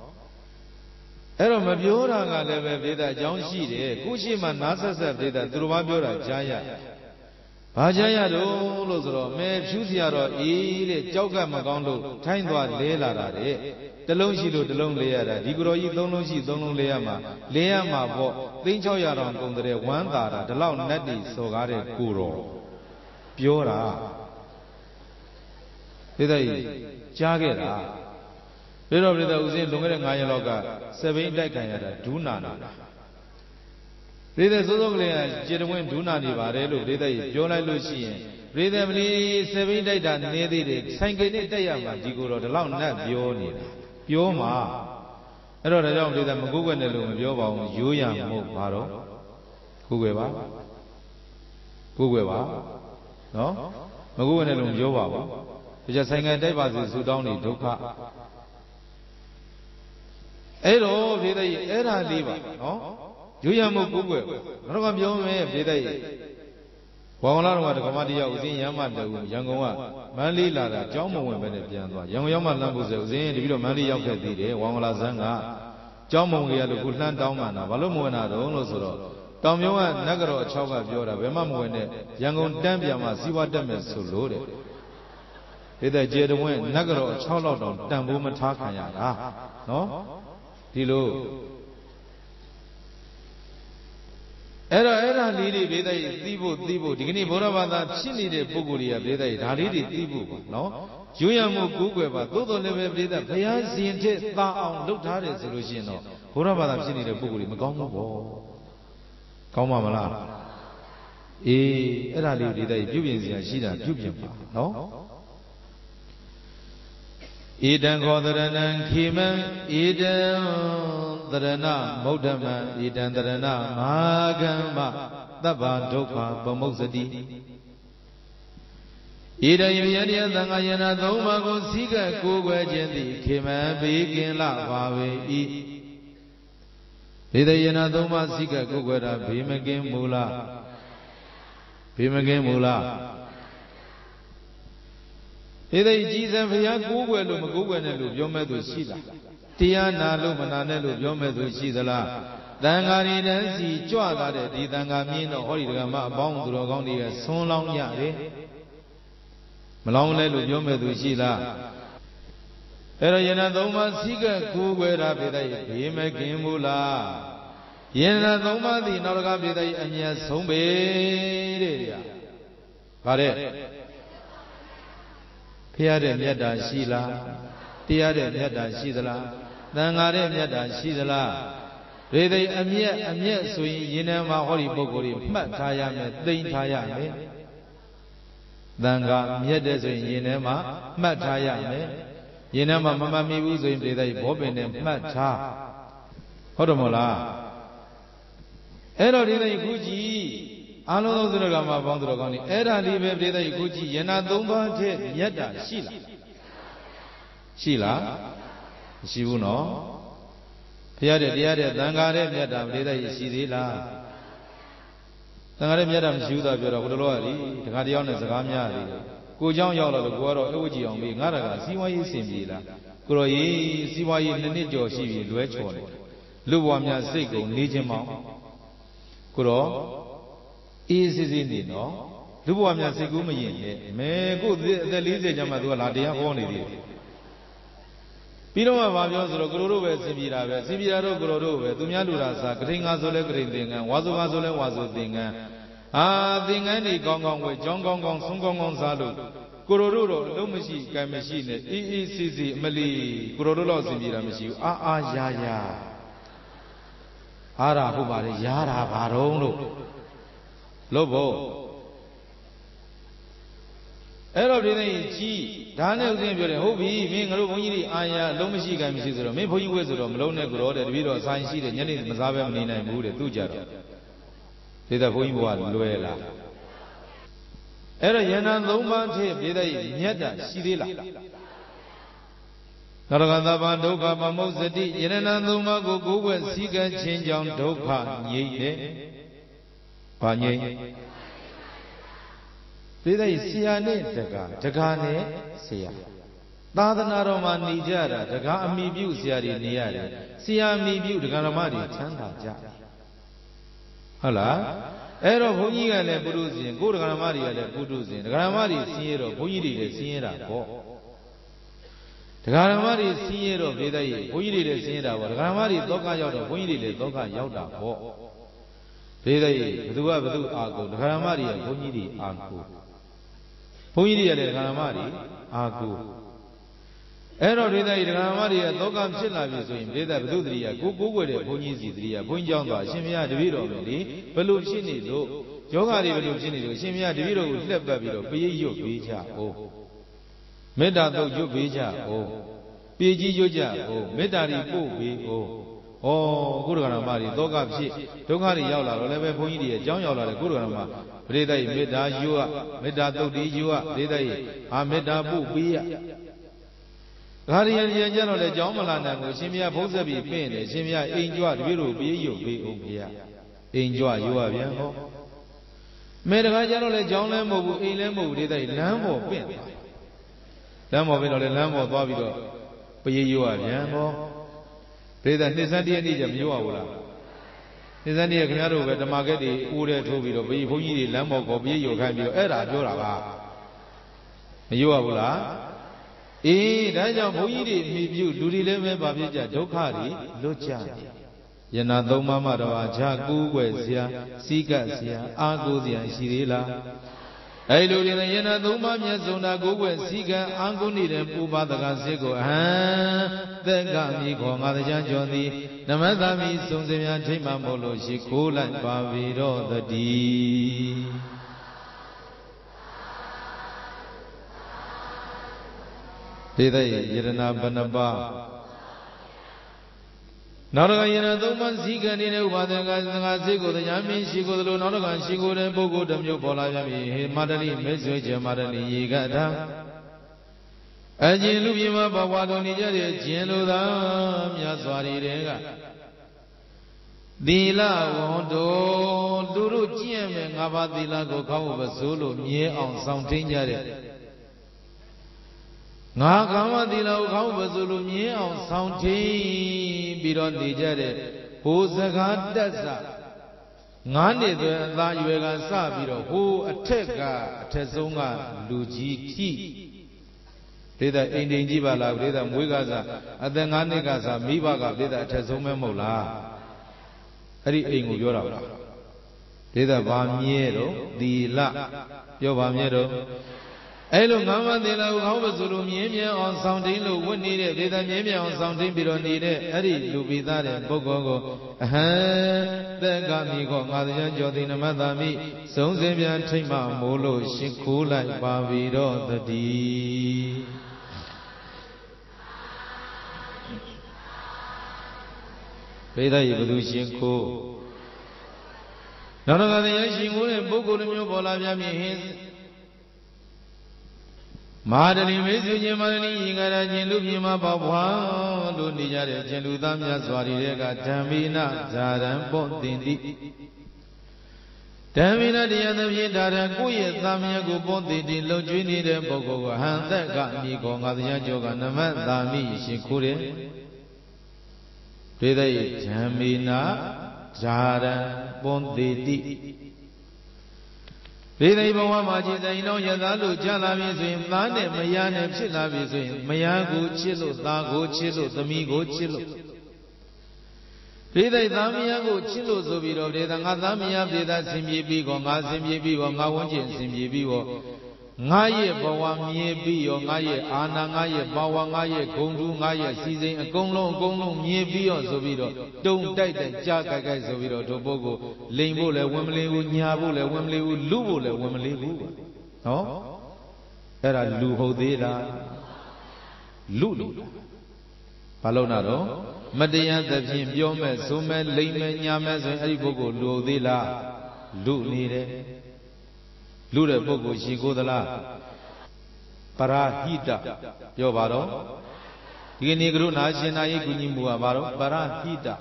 Ero Mabiora Leva, John Sheedy, Kushima Nasa Veda, Drumabura, Jaya. Bajaya do Lozro, me Chusiaro, E. Joga Magondo, Taindwa Lela, the Lonshilo, the Long Leada, Digro, Donoshi, Donon Leama, Leama, Linchoyaron, Gondre, Wanda, the Long Nadi, Sogare, Kuro, Piora. Did Jagera? Little Rida was in Lunga Gayaloga, 7 decades, Dunana. Rida Zoglia, Jedwin Dunani, Varelo, Rida, Jola Lucian, Rida Mini, 7 days, Nedi, Sankey Dayama, Diguro, the long nap, Bioni, Bioma. I don't know that Maguga and the Lumioba, Yuya, Maro, Gugueva, no? Maguga and the Lumioba, just sang a day was Sudani, Duka. Ero, Vida, Era Liva, no? Yuyamu Gugu, Rogam Vida. Wangala, the Comadia was in Yaman, Yangoa, Mali Lara, Jomo Benepiano, Young Yaman Lambus, the video Mali Yakadi, Wangala Zanga, Jomo Yadu Kulan Daumana, Valumuana, the Onosoro, Tomioa, Nagaro, Chava, Biora, Vemamuene, Yangon Dambiama, Siwa Demes, so loaded. Either Jedwin, Nagaro, Chalodon, Dambuma Takaya, no? Tilo. Era Lili Veda, Tibu, Digni Boravada, Chini de Buguria Veda, Halidi Tibu, no? Juyamu Gugueva, Dodo Leve Veda, Payasi, Ta, looked hard as Luciano, Boravada Chini de Buguri, Magomo, Comamala. Era Lili, Jubian, Shida, Jubian, no? Eden Godaran Kiman, Eden Darana, Modama, Eden Darana, Magama, Daba Doka, Bomosadi. Ida Yadia Dangayana, Domago, Siga, Kuga, Jendi, Kiman, Begin La Vawe, Ida Yana Doma, Siga, Kuga, Bimagin Mula, Bimagin Mula. Either Jesus and Google, Google and Lu, Yomedu Shida. Tiana Lumanelu, Yomedu Shidala. Dangari Nancy, Joada, the Dangamino, Horigama, Bound Drogoni, so long yare. Malonelu, Yomedu Shida. Erayana Doma Siga, Google Rabida, Himagimula. Yena Doma, the Norgabida, and yes, Sombe. Pare. Piade Meda Shila, Tiade Meda Shidala, Nangare Meda Shidala, Rede Amia Sui, Yinama Hori Bogori, Mataya, Dintaya, Danga Miedesui, Yinema, Mataya, Yinama Mamma Miuzu in Rede Bobin and Mata Hodomola Ero Rede Guji. I don't know the Rama Bondrogoni, Era Live Breda Gucci, Yena Dumba, Yeda, Sheila, Shivuno, Piade, Dangare, Yeda, Breda, Shidila, Dangare, Yadam, Shuda, Budori, the Gadion, Zagamia, Gujan Yolo, Guaro, Uji on being Araga, see why you seem Lila, Kuroi, see why you need your Shivi, Luechole, Luwamia Sego, Nijimo, Kuro. Easy, no? Luamia Segumi, may go the Lizzie Jamadua, they have only. Pino Vavios, Guru, Sibira, Guru, Tumialura, Green Azole, Green, and Wazazole, thing any gong way, John Gong, Song Gong Salu, Kuroro, Lomashi, Kamashine, EECC, Mali, Kuroro, Zimirashi, ya. Ara, Hubari, Yara, Barono, Lobo. Every day, Daniel Zimber, Hobby, being a Lumini, Aya, Lomashi, Kamashiro, maybe you was a Lone Gro, the video science sheet, and Yanis Mazava, Nina, and Buddha, Tujar. Did a Huimwa, Luella. Era Yana Loma, did a Yeta, Sidila. Naraganda Doka, Mosadi, Yana Loma, go and seek and change on Doka, ye, Panye. Did I see a name, Tagane, Sia. Dadanaroma Nijara, Taga me view, Siari Niari, Sia me view, the Garamari, Chanda. Hala, Ero Hunia le Buduzi, good Garamari le Buduzi, the Garamari Sierra, Buiri le Sierra, the Garamari Sierra, Vedai, Buiri le Sierra, the Garamari Doka Yoda, Buiri le Doka Yoda, Vedai, Dua Vadu Ago, the Garamari, Buiri Ago. Puiri le Garamari, Agu. Ero Rida, the Garamari, Dogam Chilavis, Rida Budria, Gugu, Punizidria, Punjanga, Shimia, the Viro, Pelucini, Jogari, Pelucini, Shimia, the Viro, Lebabiro, Piyo, Bija, oh. Meda do Bija, oh. Piji Joja, oh. Medari, oh, Gurugamari, Dogam, Dogari Yala, Leve Puiri, John Yola, Gurugama. Reda Meda Yua, Meda Dodi Yua, Reda, Ameda Bubia. Harian General Jomalana, Shimia Posabi, Pain, Shimia, enjoy Viru, be you, be Umbia. Enjoy you are young. Meda General John Lambo, Elamo, Reda, Lambo, Pin. Lambo, Lambo, Babido, be you are young. Reda Nizandi and Nijam, you are. Isn't it a canaro at the market, Ude Tobito, be Puni, Lambo, Gobi, you can be Era, Jorava. You are that's a Puni, you do the lemon, Babija, Dokari, Lucha. Yanado Mama, Jagu, Wezia, Sigasia, Agozia, Sirila. I do in a Yanado Mamia Zona, go and Siga, Angoni, and Puba the Gansego, then Gami, Mother Johnny. Namadami Sunzimia Tima Molo, she cool and Bavido the D. Did I Yerana Banaba? Narayana Doman Sigan in a Wadanga, the Yamin, she go to Noragan, she go to Bogo, the Mupola, Madani, Message, Madani, Yigata. Ajilubima Bawadoni, Jenuda, Yaswari Rega Dila Wondo, Duru Jim and Abadila go cover Zulu, near on something Yare Nakama Dila cover Zulu, near on something beyond the Jare, who's a god desert. Nani the Layuega Sabiro, who attack Tezunga, Luji. Reda Indijiba la Reda Mugaza, and then Anagaza, Mibaga, Reda Tezume Mola. Hari Ingura. Reda Bamiero, the La, Yovamiero. Elo Mama de la Hobazulu, Mia on sounding, when needed, Reda Mia on sounding, Biro needed, Hari Lubida, Bogogo, then Gamigo, Mother Jodina Madami, Sonzebia Tima Molo, Shikula, Bavido, the D. Veda Evolution. None of the Yashin and Bogo de Mubola Yami. Madani Mesu Mani, Ingaraji, Lubima Baba, Lundia, Jeludam Yaswari, Tamina, Zaran, Bontindi. Tamina, the other Yedara, Kuya, Samia, Gubonti, Lojini, and Bogo, and that got me going at the Yajoga, Naman, Dami, Shikure. Reda Tamina, Zaran, Bontindi. Reda Mamaji, they know Yadalu, Jalavis, Mane, Mayane, Chilavis, Mayago, Chilo, Dago, Chilo, Domingo, Chilo. Prida Damiago, Chilo Zobiro, Prida Damia, Prida Simbibigo, Simbibigo, Mawanjin, Simbibigo, Naye, Bawamie Bio, Naye, Anna, Naye, Bawangaye, Gondu, Naye, Season, Gonglo, Mie Bio, Zobiro, don't die the Jaka Zobiro, Tobogo, Limbo, Wemley, Nyabu, Wemley, Lubu, Wemley. No? Era Luho Dela Lulu Palonado. Madayan the Jim Yome, Sume, Layman, Yamas, and Aribogo, Ludila, Lunide, Luda Bogo, Shigo the La Parahita, Yobaro, Yenigru Najina, Yunimu Abaro, Parahita,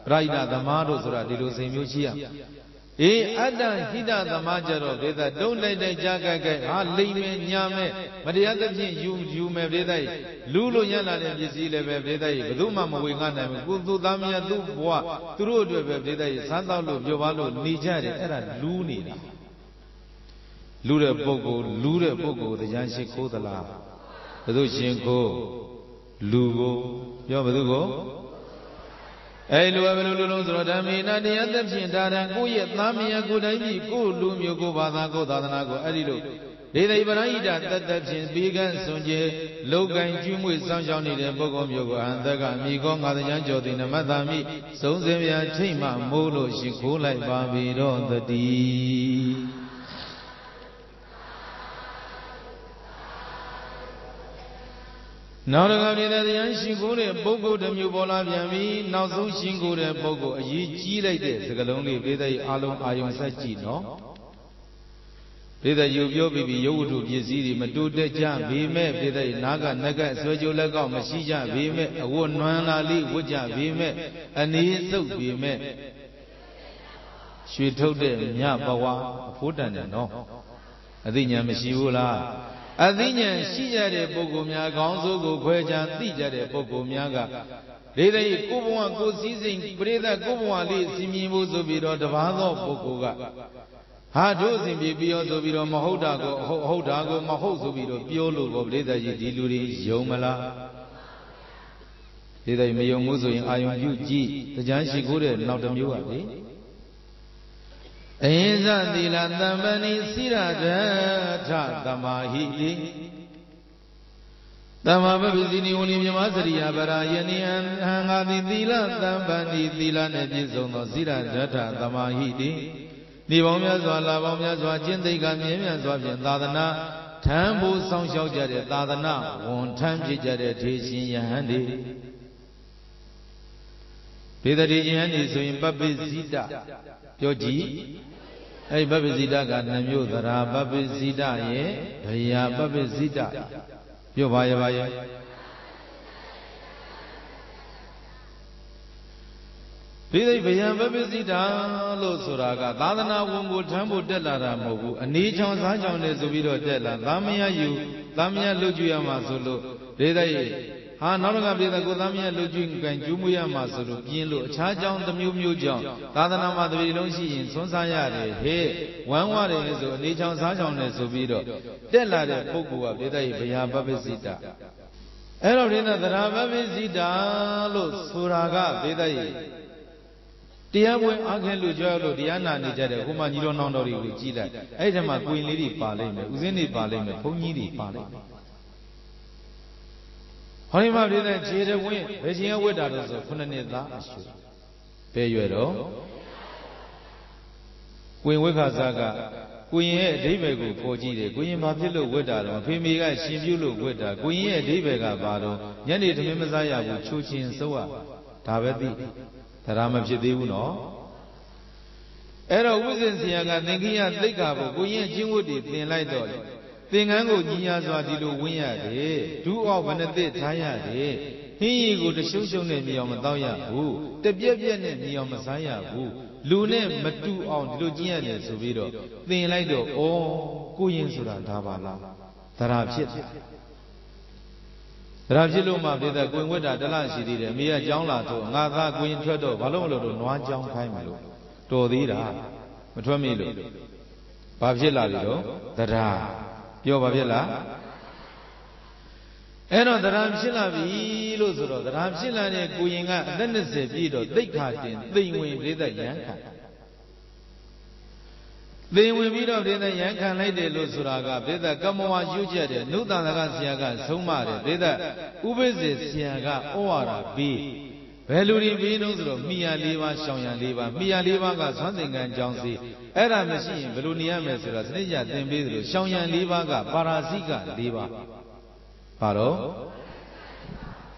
Raida, the Madosra, Dido Semucia. Ada Hida the Major, they don't let the Jaga, Layman, Yame, but the other thing you may read, Lulu Yana and Yizile, Duma Wingana, Gudu Damia Dubois, through the Santa Jovalo, Nijari, era Luni. Lura Bogo, the Janshi Kodala, the Dushinko, Lugo, Yobadugo. Elu Avelulu Rodamina, the other Chindara, Kuyat Namia, Kudaimi, Kulum, Yoko Badago, Dadanago, Adilu. They Ibarida, that Bigan Sunje, Logan Jumu, Sunshine, and Bogom Yogo, and Daga, Migong, Adajanjo, in the Madami, Sozemia, Chima, Molo, Shikola, Bambi, on the D. Now the Gabriel Shingore, Bogo, the Mubola, Yami, now so Shingore, Bogo, ye like this, the Galongi, Veda, Alon, Ion Sachi, no? Veda, you baby, you to Yazidi, Matude Jam, Vime, Veda, Naga, Sojo Lago, Mashija, Vime, a one Ali, Wuja, Vime, and he so Vime. She told them, Yabawa, Futan, no? I think Yamashula. Adhinya Shijare Bogomia, Gonzo, Quejan, Tijare Bogomiaga. They Kubuan go seizing, Breda Kubuan, Simimu Zubiro, the Vado Bogoga. Hadozim Bibio Zubiro, Mahodago, Hodago, Mahozubiro, Piolo, Breda Yidiluri, Yomala. Did I may Muzo in Ion UG, the Janshi Gure, not the Mua. Eza Dilandamani Sirada Tamahidi Tamabizini Unimasari Abarayani and Hangadi Dila Tambani Dila Nedizono Sirada Tamahidi Nivomia Zala Vomia Zwajin, the Gamia Zwajan Dadana, Tambu Song Shojade Dadana, one time Jijade Tishin Yahandi. Peter Dijan is in Babizita, Yoji. Hey, Babizida got Namu, the Babizida, ye, Babizida. Yo, Vaya. Peter Babizida, Losuraga, Dadana Wumbu, Tambu Della Mobu, and each on Sajon is a video Della, Lamia, you, Lamia Lugia Masulu, Reda. Noroga Brida Godamia Lujin and Jumuya Masuru, Gilo, charge on the Mu John, Tadanama the Vilonshi in Sonsayare, he, one water is a nature Sajon is a video. Della de Pogua, Brida, Babizita. Erorina the Rababizida, Los Suraga, Brida. Diabwe Akan Lujalo, Diana Nijada, whom you don't know with Gida. Edema Queen Lady Parliament, Uzini Parliament, Pony Parliament. Honeyma did a cheer win, Virginia Widows of Funanida. Pay you at all. Queen Wikazaga, Queen David Koji, Queen Papillo Widow, Pimiga, Shibulo Widow, Queen David Bado, Yanni to Mimazaya with Chuchi and Soa, Tavati, Tarama Jediuno. Era Wizens Yaga, Negia, Lekabo, Queen Jimudi, Thin Light Dolly. Tingango Niaza Dilu Winya, do all when a day tired. He go to social name Yamadaya, who, the Biabian name Yamasaya, who, Lune Matu on Lugian Subido, Thin Lido, oh, Kuyinsura Tabala, Tarabshit. Rabjiluma did a going with Adalan, she did, Mia Janglato, Nada Queen Tredo, Valolo, Noan Jang Paimelo, Todira, Matomilo, Babjilalo, the Ra. Yo Babilla Eno daram shila vi lo suro daram shila ne kuyinga adannase pido daikhatin thiwin preda yankan thiwin pido preda yankan like de lo sura ga preda kamawa yujet de nudandaka siya ga soma de preda ubese siya ga owara bi Beluri Vino Mia Liva, Shaya Liva, Mia Liva, something and Jonesy, Era Machine, Belunia Mesura, Snija, Tembidu, Shaya Liva, Parasiga, Liva. Paro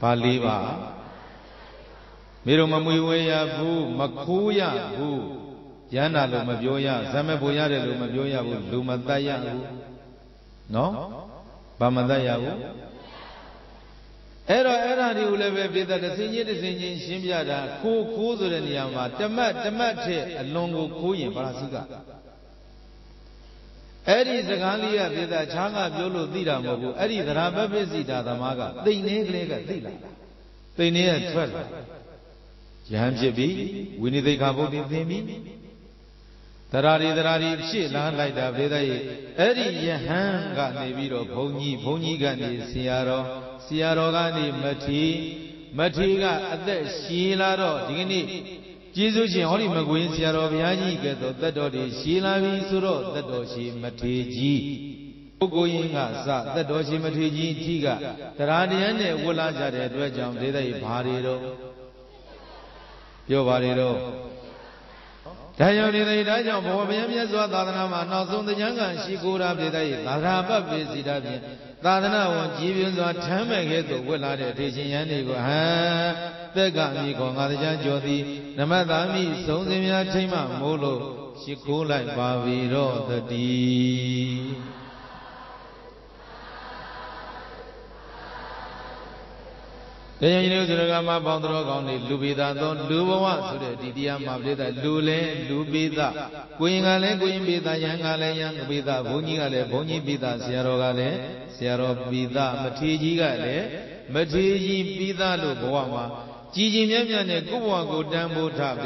Paliva Mirumamuya, Boo, Makuya, Boo, Yana Lumabioya, Samabuya, Lumabioya, Lumadaya, no? Bamadaya. Era di uleve veda the singing Shimbiada, Ku the Niyama, Tamate, a longo Kuyin Parasiga. Eri Zagalia Veda Changa Yolo Dida Mobu, Eri the Rabba Visita the Maga, they neglect Dila. They near 12. Jamjibi, Winnie the Cabo di Themi. Tarari, she land like the Veda. Eri Yahan got Nevido, Pony Gani, Siaro Gani, Matiga at the Shilaro, Digni. Jesus, Holy Maguin, Siaro Viani, get the Dodi, Shila Visuro, the Doshi Matiji. Ogoinga, the Doshi Matiji, Tiga, Taradian, Wulaja, the Dwajam, Deda Parido. Yo Parido. Tayo ni Dayo, Bobiam Zwadanama, Nazon the Young and she go up the day, Naraba Visidabi, Tadana won't give you the time ahead of Willard teaching Yannigo, the Gami Kongaja Jodi, Namadami, Sonzimia Tima, Molo, she cool like Baviro, the D. Then you know the Gama Bandro County, Lubida, don't Luba, so the Didia Mablida, Lule, Lubida, Quingale, Quimbida, Yangale, Yang Bida, Bunigale, Boni Bida, Sierrogale, Sierro Bida, Matiji Gale, Matiji Bida Luboama, Gigi Miamian, Kuwa, Dambo Tap,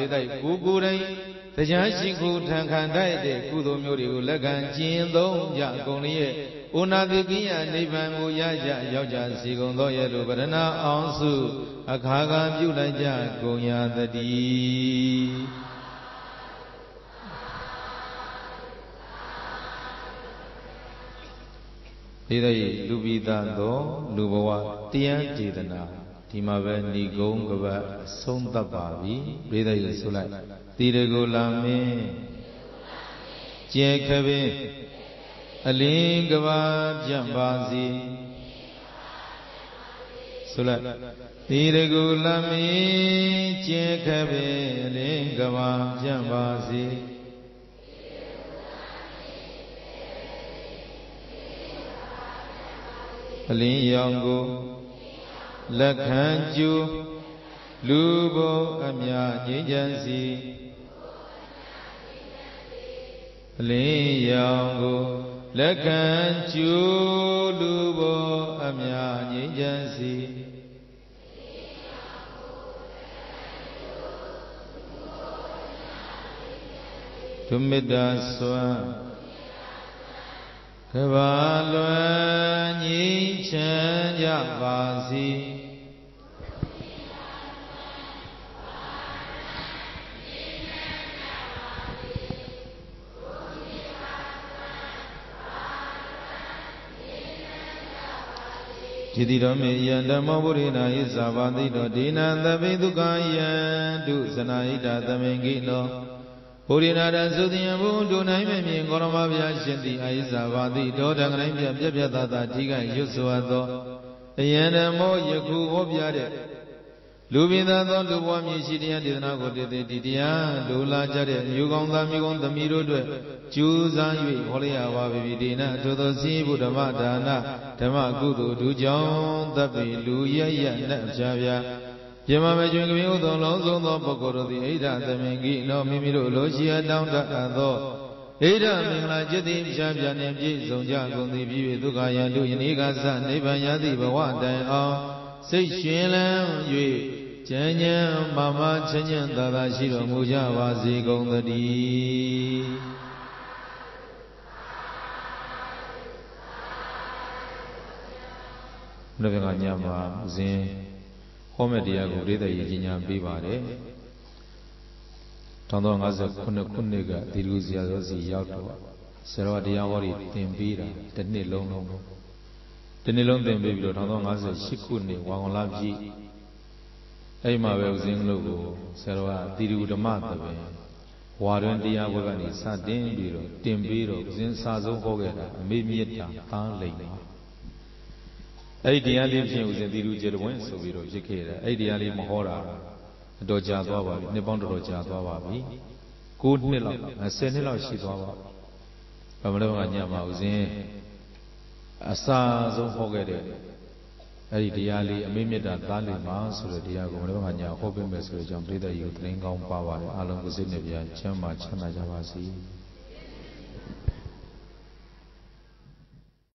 Gugure, the Jashiku Tankandai, Kudo Muri, Lagan, Jin, Dom, Yakoni. Una de Gia, Nivan, Yaja, Yaja, Sigondo, Yalubarana, Ansu, Akaga, Yulaja, Goya, the D. Dida Lubidando, Lubawa, Tia Jidana, Timave, Nigong, Gava, Sonda Babi, Brida Yusula, Tidago Lame, Jakabe. Alingava Jambazi Sula Tiragulami Chekabe Alingava Jambazi Alinyango Lakhanju Lubo Amya Nijansi Alinyango Lakan Chulubo Amya Nijansi Tumida Swa Kavalwa Nichan Yavasi Chididome Yandama Burina is Avandino Dina the Vedukayan do Sanaida the Mengino Purina and Sudiamu do Naime Goromavia Shendi Aizavadi Dodangamia Piata Tiga Yusuado Yanamo Yaku Obiade Lubina don Luwami Shidia Dinago de Didia Lula Jade Yugonda Migon the Miro Chuzan Holia Vavidina to the sea Budamadana Tamagudu Dujon the Biluya Napjavia Yamama Jungu the Lonzo the Bokoro the Ada the Mengi no Mimiro Losia down the Ado Ada Mingla Jadi Shabjan MG Zonja Gundi Bibi Dukaya Duyiniga San Nibanyadi Bawanda Say Shelam Yui Chanya Mama Chanyan Dada Shiro Muja Vazi Gondadi နေ့ကညမှာဇင်းဟောမဲ့တရားကိုပရိသတ်ကြီးကြီးညာပေးပါတယ်1959ခုနှစ်ကဒီလူဆရာတော်စီရောက်တော့ဆရာတော်တရားဟောသင်ပေးတာတစ်နှစ်လုံးသင်ပေးပြီးတော့1958ခုနှစ်ဝါကောင်လပြည့်အဲ့မှာပဲဦးဇင်းတို့ကိုဆရာတော်ကသီရိဓမ္မသဘင်ဝါတွင်တရားဘက်ကနေစတင်ပြီးတော့တင်ပေးတော့ဦးဇင်းစာဆုံးဟောခဲ့တာအမေမြတ်တာသားလိမ့်ပါအဲ့ဒီတရားလေးဖြင့်ဦးဇင်းသီရိကျေတော်ဝင်ဆိုပြီးတော့ဖြစ်ခဲ့တယ်အဲ့ဒီတရားလေးမဟောတာအတော်ကြာသွားပါပြီနှစ်ပေါင်းတော်ကြာသွားပါပြီ9နှစ်လောက်10နှစ်လောက်ရှိသွားပါဗမလောကညမှာဦးဇင်းအစာဆုံးဟောခဲ့တဲ့အဲ့ဒီတရားလေးအမေမြတ်တာသားလိမ့်ပါဆိုတဲ့တရားကိုဗမလောကညဟောပေးမယ်ဆိုတဲ့အကြောင်းပြိဿကြီးကိုသင်ကောင်းပါပါတယ်အားလုံးကိုစိတ်နဲ့ပြန်ချမ်းသာကြပါစေ